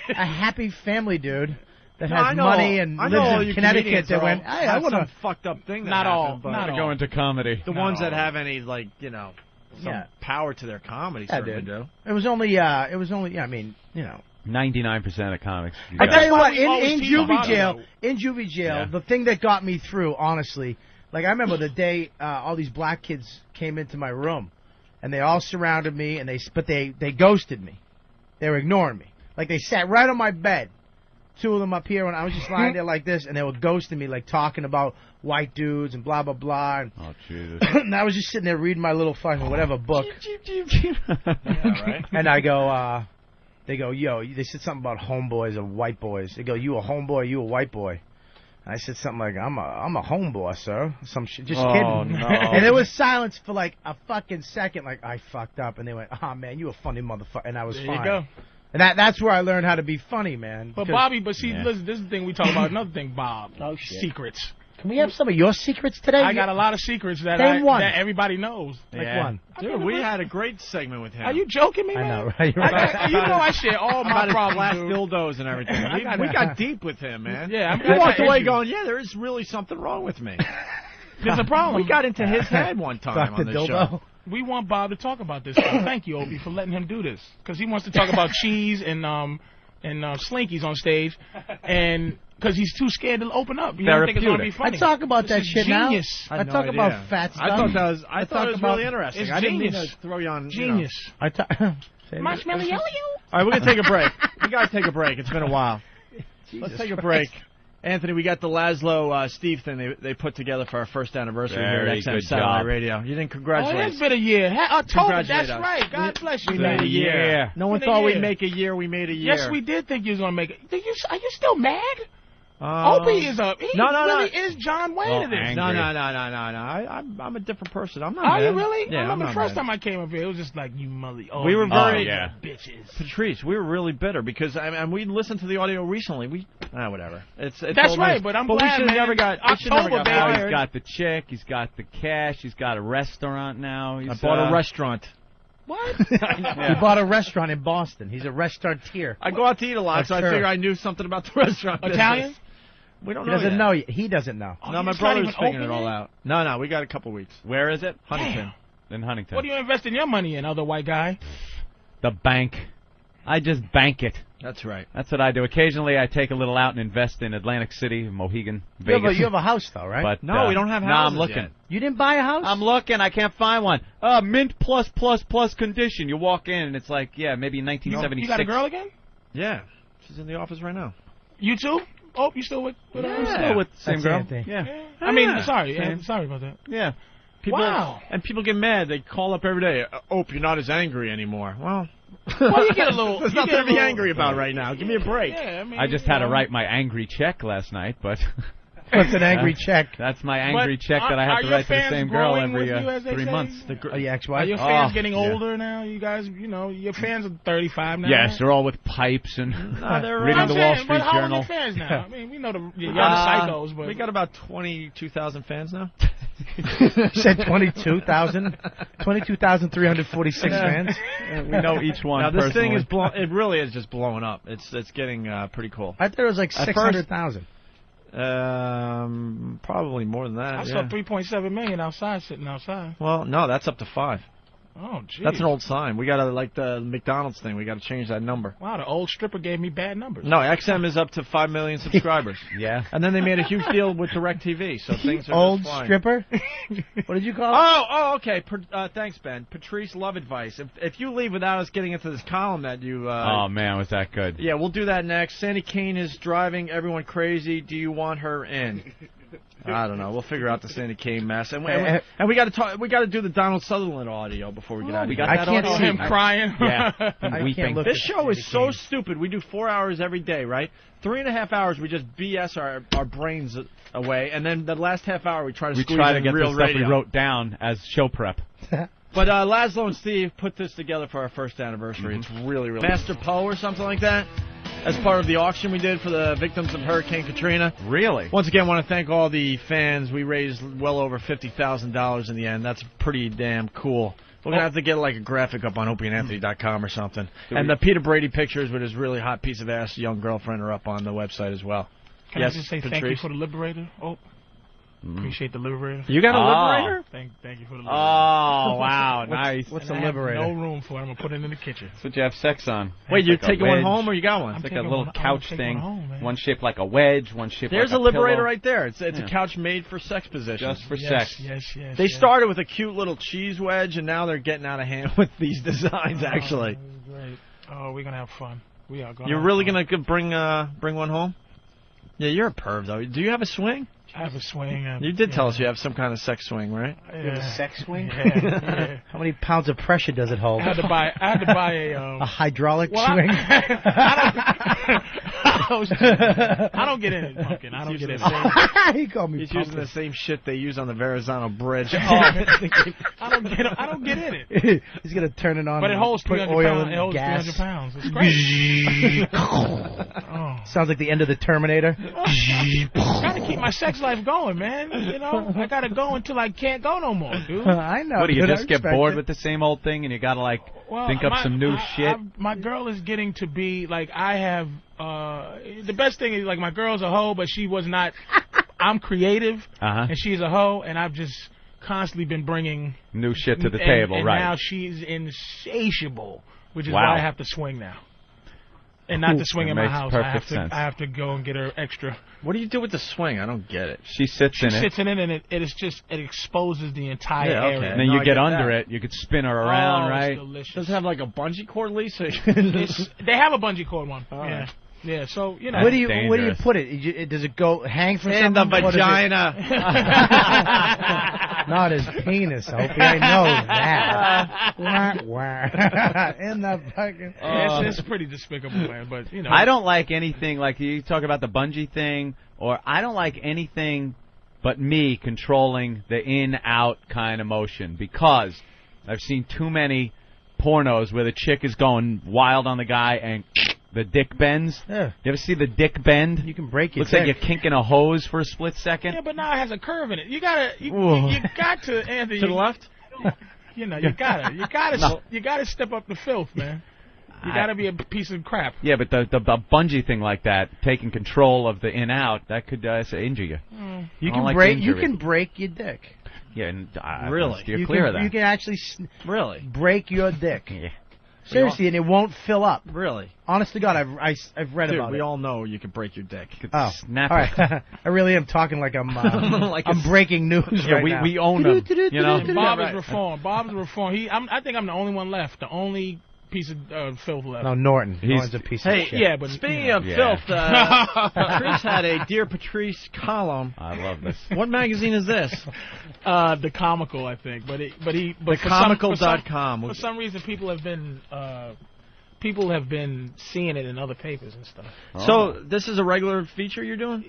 a happy family, dude, that has money and lives in Connecticut that went, hey, I want some fucked up thing that not happened, all. Not to go into comedy. The ones that have any, like, some power to their comedy certainly do. It was only, I mean, 99% of comics. I tell you what, in juvie jail, the thing that got me through, honestly, like I remember the day all these black kids came into my room, and they all surrounded me, and they ghosted me. They were ignoring me. Like they sat right on my bed, 2 of them up here, and I was just lying there like this, and they were ghosting me, like talking about white dudes and blah blah blah. And, oh Jesus! And I was just sitting there reading my little fucking whatever book. Right. And I go, they go, yo, they said something about homeboys or white boys. They go, you a homeboy, you a white boy. And I said something like, I'm a homeboy, sir. Some shit, just kidding. No. And there was silence for like a fucking second, like I fucked up, and they went, oh man, you a funny motherfucker, and I was fine. There you go. And that's where I learned how to be funny, man. But Bobby, listen, this is the thing we talk about. Another thing, Bob. Oh shit. Secrets. Can we have some of your secrets today? I got a lot of secrets that that everybody knows. Like one. Dude, we had a great segment with him. Are you joking me, man? I know, right? You know I share all my problems, dude. Dildos and everything. We got deep with him, man. Yeah, he walked away going, yeah, there is really something wrong with me. There's a problem. We got into his head one time on this show. We want Bob to talk about this. Thank you, Opie, for letting him do this. Because he wants to talk about cheese and Slinkies on stage, and because he's too scared to open up. You don't think it's going to be funny. I talk about that shit genius. now. I talk about fat stuff. I thought it was really interesting. It's I didn't mean genius. to throw you on. Genius. Marshmallow All right, we're going to take a break. We got to take a break. It's been a while. Let's take a break. Anthony, we got the Laszlo Steve thing they put together for our first anniversary here at XM Satellite Radio. You didn't congratulate. Oh, it's been a year. October, that's right. God bless you. We made a year. No one thought we'd make a year. We made a year. Yes, we did think you was going to make it. Are you still mad? Opie is up. He really is John Wayne of this. No. I'm a different person. I'm not Are mad. you really? Yeah, I remember the first mad. time I came up here, it was just like, you mother. We were very bitches. Patrice, we were really bitter because and we listened to the audio recently. Whatever. It's that's right, but I'm glad, we should never got October, Now he's got the chick, he's got the cash, he's got a restaurant now. I bought a restaurant. What? He bought a restaurant in Boston. He's a restaurateur. I go out to eat a lot, so I figure I knew something about the restaurant. Italian? We don't know. He doesn't know yet. He doesn't know. No, my brother's figuring it all out. No, we got a couple weeks. Where is it? Huntington. In Huntington. What do you invest in your money in, other white guy? The bank. I just bank it. That's right. That's what I do. Occasionally, I take a little out and invest in Atlantic City, Mohegan, Vegas. You have a house, though, right? But, no, we don't have houses. No, I'm looking. Yet. You didn't buy a house? I'm looking. I can't find one. Mint plus condition. You walk in, and it's like, maybe 1976. You got a girl again? Yeah. She's in the office right now. You too? Oh, you still with her? I'm still with the same girl. Yeah. I mean, sorry about that. Yeah. Wow. And people get mad. They call up every day. You're not as angry anymore. Well, you get a little. There's nothing to be angry about right now. Give me a break. Yeah, I just had to write my angry check last night, but. What's an angry check? That's my angry check that I have to write to the same girl every 3 months. Are you ex-wife? Are your fans getting older now? You guys, your fans are 35 now. Yes, they're all with pipes and reading the Wall Street but how Journal. Are your fans now? I mean, we know you're the psychos, but we got about 22,000 fans now. You said 22,000? 22,346 fans? We know each one. Now this personally. thing is it really is just blowing up. It's getting pretty cool. I thought it was like 600,000. Probably more than that. I saw 3.7 million sitting outside. Well, no, that's up to 5. Oh, geez. That's an old sign. We got to, like the McDonald's thing, we got to change that number. Wow, the old stripper gave me bad numbers. No, XM is up to 5 million subscribers. Yeah. And then they made a huge deal with DirecTV, so things are Old just fine. stripper? What did you call it? Oh, okay. Thanks, Ben. Patrice Love Advice. If you leave without us getting into this column that you... oh, man, was that good. Yeah, we'll do that next. Sandy Kane is driving everyone crazy. Do you want her in? I don't know. We'll figure out the Sandy Kane mess, and we got to talk. We got to do the Donald Sutherland audio before we get out of here. I can't see him crying. Yeah, I weeping. can't look This at show is Sandy so Kane. stupid. We do 4 hours every day, right? 3.5 hours we just BS our brains away, and then the last half hour we try to squeeze in get real the stuff radio. we wrote down as show prep. But Laszlo and Steve put this together for our first anniversary. It's really, really Master Poe or something like that, as part of the auction we did for the victims of Hurricane Katrina. Really? Once again, I want to thank all the fans. We raised well over $50,000 in the end. That's pretty damn cool. We're going to have to get like a graphic up on opieandanthony.com or something. And the Peter Brady pictures with his really hot piece of ass young girlfriend are up on the website as well. Can I just say thank you for the Liberator? Oh, appreciate the Liberator. You got a Liberator? Thank you for the Liberator. Oh, wow, nice. What's And a I have Liberator? no room for it. I'm going to put it in the kitchen. That's what you have sex on. Wait, you're It's like a taking one wedge. home or you got one? It's like a taking little one- I'm couch taking thing. one home, man. One shaped like a wedge, one shaped There's like a Liberator pillow. right there. It's Yeah. a couch made for sex positions. Just for Yes, sex. yes. They started with a cute little cheese wedge, and now they're getting out of hand with these designs, actually. Oh, great. Oh, we're going to have fun. We are going You're really going to bring one home? Yeah, you're a perv, though. Do you have a swing? I have a swing. You did tell us you have some kind of sex swing, right? You have a sex swing? Yeah. How many pounds of pressure does it hold? I had to buy a hydraulic well, swing? I don't get in it, Pumpkin. I don't get in it. He called me He's pumpkin. using the same shit they use on the Verrazano Bridge. I don't get in it. He's gonna turn it on. But it holds put 300 oil pounds. in It holds gas. 300 pounds. It's great. Oh. Sounds like the end of the Terminator. Gotta keep my sex life going, man. You know, I gotta go until I can't go no more, dude. I know. What, do you dude, I just get respect bored it. with the same old thing and you gotta, like, Well, think up some new shit? My girl is getting to be, like, I have, the best thing is, like, my girl's a hoe, but she was not, I'm creative, and she's a hoe, and I've just constantly been bringing New shit to the table, and right. now she's insatiable, which is Wow. why I have to swing now. And not to swing That in my makes house. perfect sense. I have to go and get her extra. What do you do with the swing? I don't get it. She sits in it, Sits in it, and it is just, it exposes the entire Yeah, okay. area. and then No, you I get get under that. it. You could spin her around, Oh, right? it's delicious. Does it have like a bungee cord, Lisa? They have a bungee cord one. All Yeah. right. Yeah, so, you know. Where do you dangerous. put it? Does it go hang from In the something? Or does it- vagina. Not his penis, Opie. I know that. Wah, wah. In the fucking. It's pretty despicable, man, but, you know. I don't like anything, like you talk about the bungee thing, or I don't like anything but me controlling the in-out kind of motion, because I've seen too many pornos where the chick is going wild on the guy and the dick bends. Yeah. You ever see the dick bend? You can break your Looks like dick. you're kinking a hose for a split second. Yeah, but now it has a curve in it. You got to, Anthony. To the left? You know, you gotta step up the filth, man. You gotta be a piece of crap. Yeah, but the bungee thing like that, taking control of the in-out, that could injure you. You I don't can like break. You injury. can break your dick. Yeah, and Really? You're you clear can, of that. You can actually Really? break your dick. Yeah. Seriously, and it won't fill up. Really? Honest to God, I've read Dude, about we it. all know you can break your dick. Oh, Snap all it. right. I really am talking like I'm Like I'm breaking news Yeah, right we now. we own them. You know. And Bob right. is reformed. Bob's reformed. I think I'm the only one left. The only piece of filth left. No, Norton. He's- Norton's a piece Hey, of shit. Yeah, but Speaking of Yeah. filth, Patrice had a Dear Patrice column. I love this. What magazine is this? The Comical, I think. But Thecomical.com. For some reason, people have been seeing it in other papers and stuff. So this is a regular feature you're doing?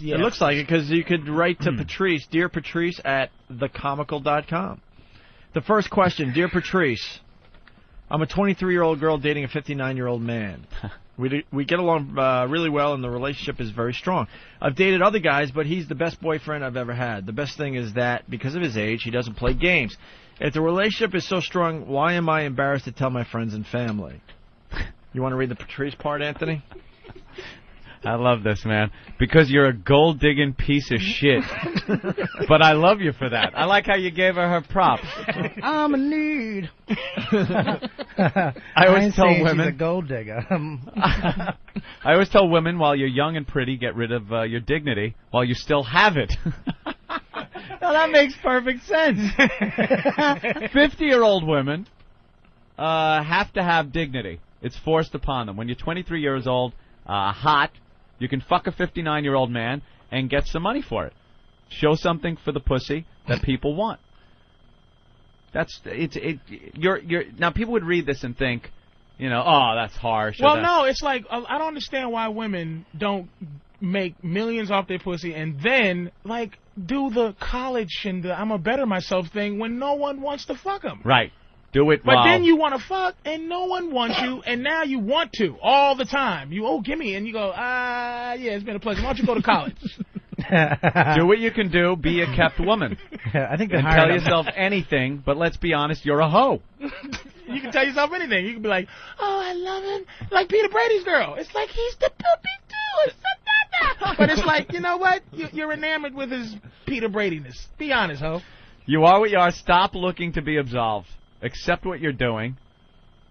Yeah. It looks like it, because you could write to Patrice, Dear Patrice at thecomical.com. The first question, Dear Patrice, I'm a 23-year-old girl dating a 59-year-old man. We get along really well, and the relationship is very strong. I've dated other guys, but he's the best boyfriend I've ever had. The best thing is that, because of his age, he doesn't play games. If the relationship is so strong, why am I embarrassed to tell my friends and family? You want to read the Patrice part, Anthony? I love this, man. Because you're a gold-digging piece of shit. But I love you for that. I like how you gave her props. I'm a nude. I always tell women. She's a gold digger. I always tell women, while you're young and pretty, get rid of your dignity while you still have it. Now, that makes perfect sense. 50-year-old women have to have dignity. It's forced upon them. When you're 23 years old, hot, you can fuck a 59-year-old man and get some money for it. Show something for the pussy that people want. Now people would read this and think, oh, that's harsh. Well, no, it's like I don't understand why women don't make millions off their pussy and then like do the college and the I'm a better myself thing when no one wants to fuck them. Right. Do it. But then you want to fuck and no one wants you, and now you want to all the time. Give me, and you go, yeah, it's been a pleasure. Why don't you go to college? Do what you can do. Be a kept woman. I think and tell yourself anything, but let's be honest, you're a hoe. You can tell yourself anything. You can be like, oh, I love him, like Peter Brady's girl. It's like he's the poopy too. But it's like, you know what? You're enamored with his Peter Brady-ness. Be honest, ho. You are what you are. Stop looking to be absolved. Accept what you're doing.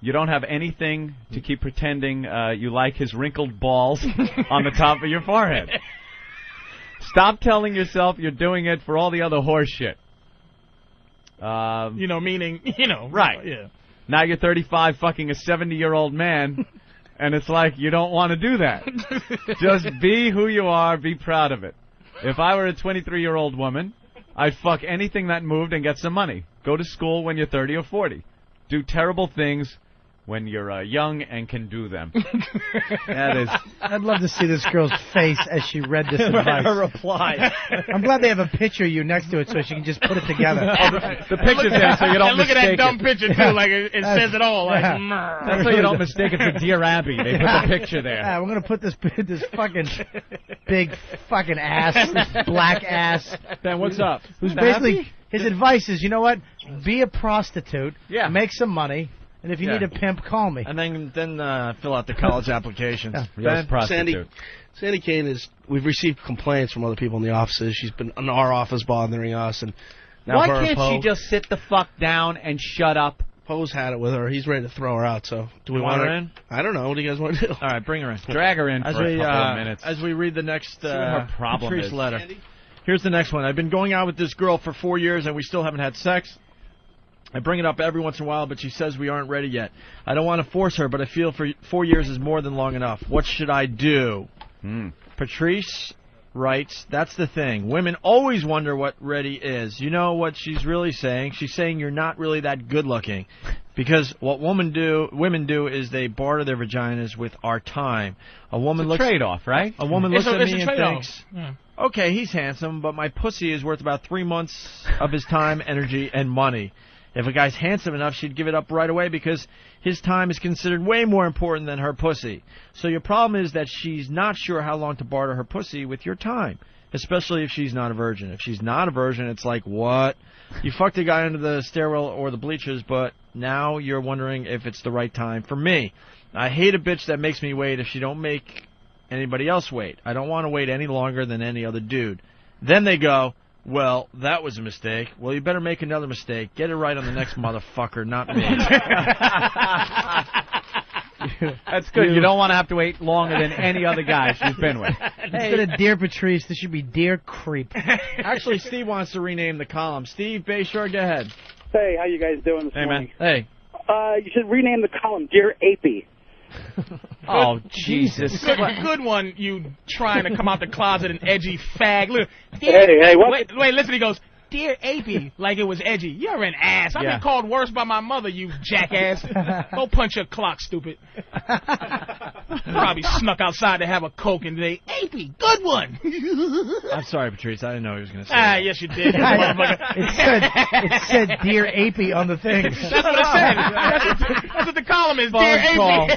You don't have anything to keep pretending you like his wrinkled balls on the top of your forehead. Stop telling yourself you're doing it for all the other horse shit. Meaning. Right. Yeah. Now you're 35 fucking a 70-year-old man, and it's like you don't want to do that. Just be who you are. Be proud of it. If I were a 23-year-old woman, I'd fuck anything that moved and get some money. Go to school when you're 30 or 40. Do terrible things when you're young and can do them. That is. I'd love to see this girl's face as she read this advice. Her reply. I'm glad they have a picture of you next to it so she can just put it together. The picture's there so you don't mistake it. Look at that dumb it. picture, too. Like, it says it all. Like, that's so you don't mistake it for Dear Abby. They put the picture there. Yeah, we're going to put this fucking big fucking ass, this black ass. Ben, what's up? Who's basically, his advice is, you know what? Be a prostitute. Yeah. Make some money. And if you need a pimp, call me. And then fill out the college applications. Ben, prostitute. Sandy Kane we've received complaints from other people in the offices. She's been in our office bothering us. And now why can't she just sit the fuck down and shut up? Poe's had it with her. He's ready to throw her out. So do we want her in? I don't know. What do you guys want to do? All right, bring her in. Drag her in for a couple of minutes. As we read the next her problem Patrice is. letter. Sandy? Here's the next one. I've been going out with this girl for 4 years and we still haven't had sex. I bring it up every once in a while, but she says we aren't ready yet. I don't want to force her, but I feel 4 years is more than long enough. What should I do? Patrice writes, that's the thing. Women always wonder what ready is. You know what she's really saying? She's saying you're not really that good looking. Because what women do is they barter their vaginas with our time. It's a trade-off, right? A woman looks at me and trade-off. thinks, okay, he's handsome, but my pussy is worth about 3 months of his time, energy, and money. If a guy's handsome enough, she'd give it up right away because his time is considered way more important than her pussy. So your problem is that she's not sure how long to barter her pussy with your time, especially if she's not a virgin. If she's not a virgin, it's like, what? You fucked a guy under the stairwell or the bleachers, but now you're wondering if it's the right time for me. I hate a bitch that makes me wait if she don't make anybody else wait. I don't want to wait any longer than any other dude. Then they go, well, that was a mistake. Well, you better make another mistake. Get it right on the next motherfucker, not me. That's good. You don't want to have to wait longer than any other guy she's been with. Instead of Dear Patrice, this should be Dear Creep. Actually, Steve wants to rename the column. Steve Bayshore, go ahead. Hey, how you guys doing this morning? Man. Hey. You should rename the column Dear Apey. Oh, Jesus. Good one, you trying to come out the closet an edgy fag. Look, Hey, what? Wait, listen, he goes, Dear Apey, like it was edgy. You're an ass. I've been called worse by my mother, you jackass. Go punch your clock, stupid. Probably snuck outside to have a Coke and say, Apey, good one. I'm sorry, Patrice. I didn't know he was going to say that. Yes, you did. It said Dear Apey on the thing. That's what it said. That's what the column is, Dear Apey.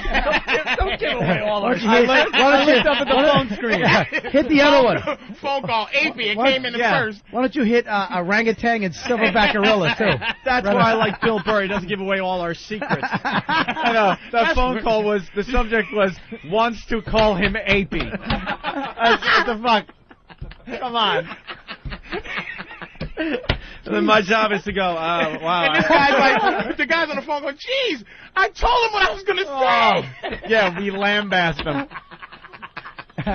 Don't give away all our shit. I looked up at the phone screen. Hit the other one. Phone call, Apey. It came in the first. Why don't you hit orangutan and silverback gorilla, too? That's why I like Bill Burr. He doesn't give away all our secrets. I know. That phone call was, the subject was, wants to call him Apey. What the fuck? Come on. And then my job is to go, wow. And this guy's like, the guy's on the phone going, "Jeez, I told him what I was going to say." Yeah, we lambast him. Oh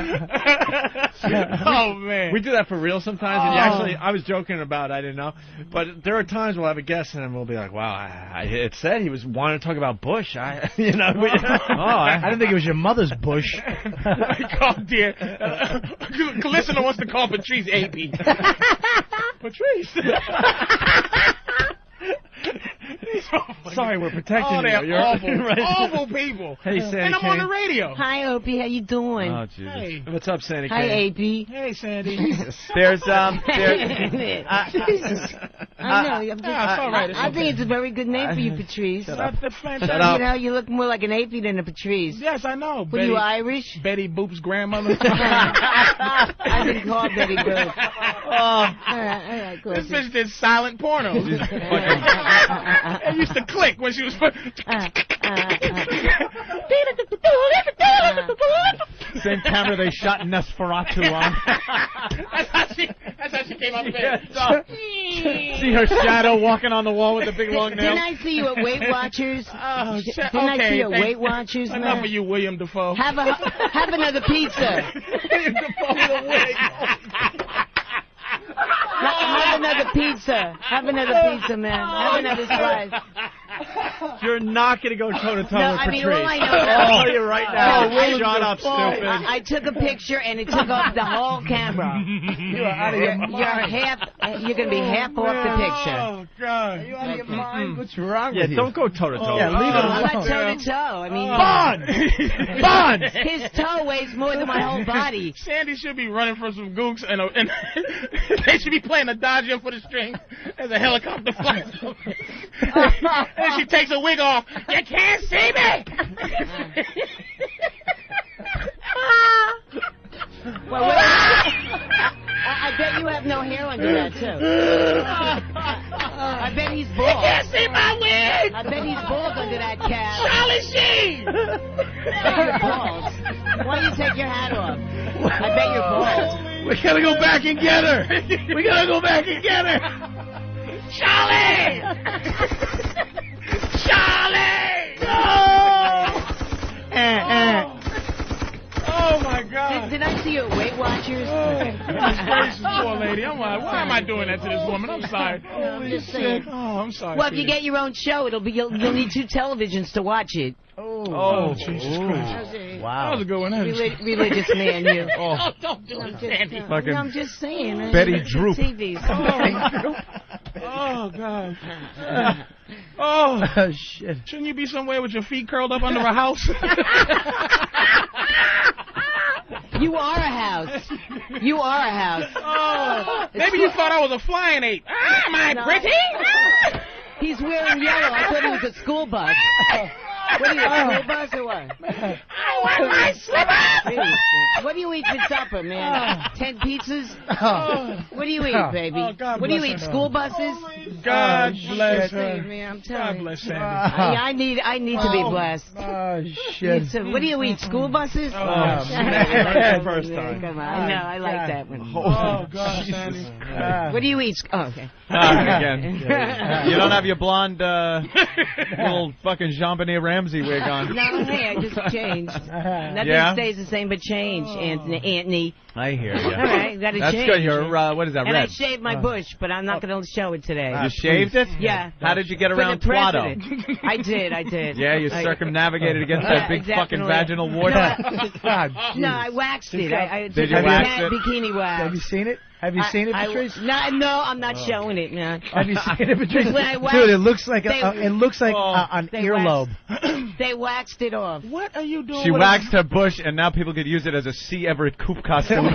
man, We do that for real sometimes. And actually, I was joking about it, I didn't know. But there are times we'll have a guest and we'll be like, wow, it said he was wanting to talk about Bush. I didn't think it was your mother's bush. oh dear. Listener wants to call Patrice Apey. Patrice. Sorry, we're protecting oh, they're you. awful, Right. awful people. Hey, Sandy and I'm Kane. on the radio. Hi, Opie. How you doing? Oh, Jesus. Hey. What's up, Sandy Hi, Kane? Opie. Hey, Sandy. There's Jesus. I know. I'm just, it's all right. It's I think it's a very good name for you, Patrice. That's fantastic. up. You know, you look more like an Apey than a Patrice. Yes, I know. Were you Irish? Betty Boop's grandmother. I've been called Betty Boop. All right, cool. This bitch did silent porno. It used to click when she was. same camera they shot Nosferatu on. That's how she came up there. See her shadow walking on the wall with the big long nails. Didn't I see you at Weight Watchers? Oh, Didn't I see you at Weight Watchers, man? Enough of you, William Dafoe. Have another pizza. William Dafoe with a wig. Have another pizza. Have another pizza, man. Have another slice. You're not going to go toe-to-toe with I mean, Patrice. all I know I'll tell you right now. Shut up, stupid. I took a picture and it took off the whole camera. You are out of your mind. You're going to be half off the picture. Oh, God. Are you out of your mind? What's wrong Yeah, with you? don't go toe-to-toe. Yeah, leave it I'm alone. not toe to toe. I mean, Bond! his toe weighs more than my whole body. Sandy should be running for some gooks, and they should be playing a Dodger for the string as a helicopter flies over. And she takes her wig off. You can't see me! Well, I bet you have no hair under that, too. I bet he's bald. You can't see my wig! I bet he's bald under that cap. Charlie Sheen! You're bald. Why don't you take your hat off? I bet you're bald. We gotta go back and get her! We gotta go back and get her! Charlie! Charlie! No! Oh my God! Did I see you at Weight Watchers? Goodness gracious, poor lady. I'm like, why am I doing that to this woman? I'm sorry. I'm just saying. Oh, I'm sorry. Well, if you sweetie. get your own show, you'll need 2 televisions to watch it. Oh, Jesus Christ. That was a good one. Religious man, you. Oh, don't do it, Sandy. Fucking I'm just saying. Man. Betty Droop. TVs. Oh, God. Oh, shit. Shouldn't you be somewhere with your feet curled up under a house? You are a house. You are a house. Oh, maybe you thought I was a flying ape. Am I pretty? He's wearing yellow. I thought he was a school bus. What are you, a school bus or what? I want my slippers! What do you eat for supper, man? 10 pizzas? What do you eat, baby? Oh, God What do you bless eat, her. school buses? God bless Hey, her. man, I'm God telling you. bless Sandy. I need to be blessed. Oh, shit. So, what do you eat, school buses? Oh, man. First time. Come on. I know, I like that one. Oh, God, Sandy. What do you eat? Oh, okay. Again. You don't have your blonde little fucking Jean-Benet Ramsey wig on. No, hey, I just changed. Nothing Yeah? stays the same but change, Anthony. I hear you. All right, got to That's change. good. You're, what is that, And I red? shaved my bush, but I'm not going to show it today. You shaved it? Yeah. How did you get For around the Twatto? president. I did. Yeah, you circumnavigated against that big fucking vaginal wart. No, I waxed it. I Did took you a wax cat it? bikini wax. Have you seen it? Have you seen it, Patrice? No, I'm not showing it, man. Have you seen it, Patrice? When I waxed, Dude, it looks like they- an they earlobe. They waxed it off. What are you doing? She with waxed her bush, and now people could use it as a C. Everett Koop costume.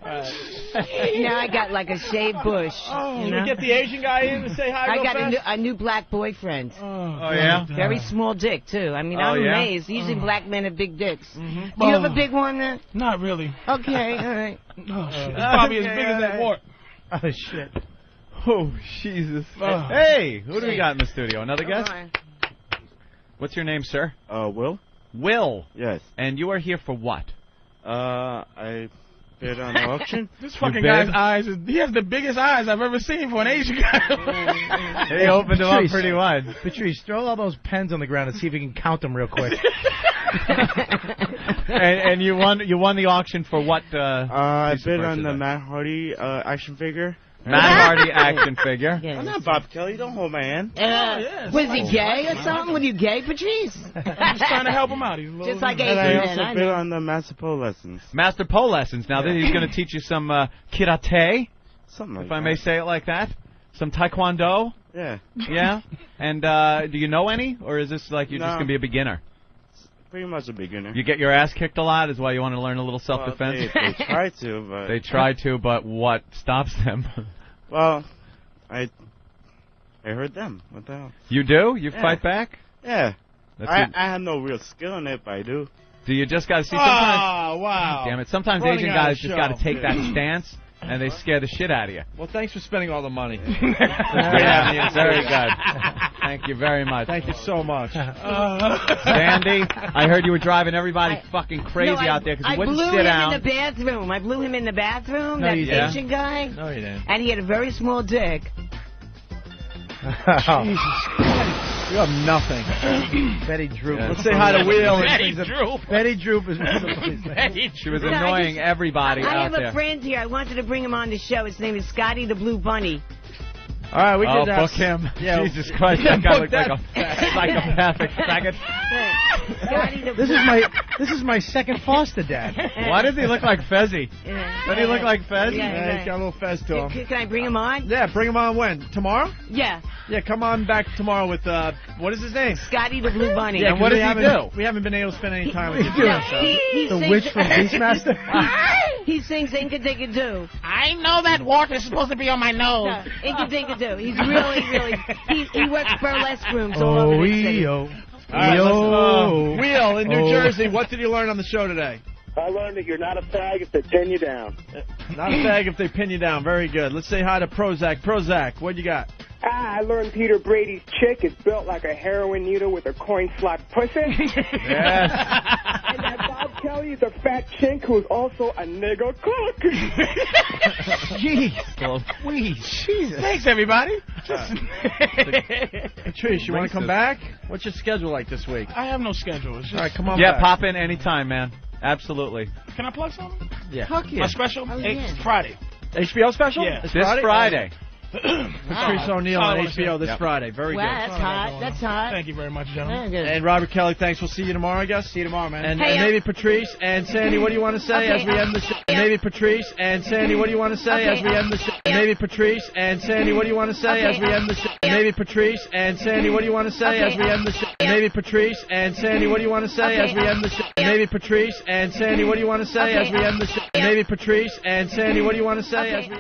Now I got like a shaved bush. Oh, you know? you get the Asian guy in to say hi. I real got fast? a new black boyfriend. Oh, yeah? Very small dick, too. I mean, Oh, I'm yeah? amazed. Usually black men have big dicks. Do you have a big one, man? Not really. Okay, all right. Oh, shit. It's probably as big as that wart. Oh, shit. Oh, Jesus. Oh. Hey, who do we got in the studio? Another guest? What's your name, sir? Will. Will. Yes. And you are here for what? I bid on the auction. This fucking guy's eyes, he has the biggest eyes I've ever seen for an Asian guy. He opened them up pretty wide. Patrice, throw all those pens on the ground and see if we can count them real quick. and you won the auction for what? I bid on the Matt Hardy action figure. Matt Hardy action figure. I'm not Bob Kelly. Don't hold my hand. Was he gay or something? Were you gay, Patrice? I'm just trying to help him out. He's a little Just like And I Asian also men. bid on the Master Pole lessons. Master pole lessons. Now he's going to teach you some karate, Something like if that. I may say it like that. Some taekwondo. Yeah. Yeah. And do you know any, or is this like you're just going to be a beginner? Pretty much a beginner. You get your ass kicked a lot, is why you want to learn a little self-defense? Well, they try to, but... They try to, but what stops them? Well, I heard them. What the hell? You do? You Yeah. fight back? Yeah. That's I have no real skill in it, but I do. Do you just got to see sometimes? Oh, wow. Damn it. Sometimes Running Asian out of guys just got to show. take that stance, and they scare the shit out of you. Well, thanks for spending all the money. Yeah, very good. Thank you very much. Thank you so much. Sandy, I heard you were driving everybody fucking crazy out there because you wouldn't sit down. I blew him in the bathroom. I blew him in the bathroom, No, that you didn't. Asian guy. No, you didn't. And he had a very small dick. Jesus Christ. You have nothing. Betty Droop. Let's say hi to Wheel. Betty Droop. Betty Droop is one of the funniest. She was No, I annoying just- everybody I out have there. a friend here. I wanted to bring him on the show. His name is Scotty the Blue Bunny. All right, we Oh, did book him. Yeah. Jesus Christ, that guy Book looked like a psychopathic faggot. Scotty the This is my second foster dad. Why does he look like Fezzi? Yeah. Doesn't he look like Fez? Yeah, he's got a little fez to him. Can I bring him on? Yeah, bring him on when? Tomorrow? Yeah. Yeah, come on back tomorrow with, what is his name? Scotty the Blue Bunny. Yeah, And what does he do? We haven't been able to spend any time with him. He The sings, witch from Beastmaster. he sings Inka Dinka Doo. I know that water's supposed to be on my nose. Inka Dinka Doo. He's really, he works burlesque rooms all over the city. All right, let's, Wheel in New Jersey, what did you learn on the show today? I learned that you're not a fag if they pin you down. Not a fag if they pin you down. Very good. Let's say hi to Prozac. Prozac, what you got? I learned Peter Brady's chick is built like a heroin needle with a coin slot pussy. Yes. And that Bob Kelly is a fat chink who's also a nigger cook. Jeez. Jesus. Thanks, everybody. Patrice, you want to come back? What's your schedule like this week? I have no schedule. It's just, All right, come on Yeah, back. pop in anytime, man. Absolutely. Can I plug something? Yeah. Fuck yeah. My special? Oh, It's yeah. Friday. HBO special? Yeah. This This Friday. Patrice O'Neal on HBO this Friday. Very Wow, good. that's hot. That's hot. Thank you very much, gentlemen. Very good. And Robert Kelly, thanks. We'll see you tomorrow, I guess. See you tomorrow, man. And, Hey, and maybe Patrice and Sandy, what do you want to say as we end the show? And maybe Patrice and Sandy, what do you want to say as we end the show? And maybe Patrice and Sandy, what do you want to say as we end the show? And maybe Patrice and Sandy, what do you want to say as we end the show? And maybe Patrice and Sandy, what do you want to say as we end the show? And maybe Patrice and Sandy, what do you want to say as we end the show? And maybe Patrice and Sandy, what do you want to say as we end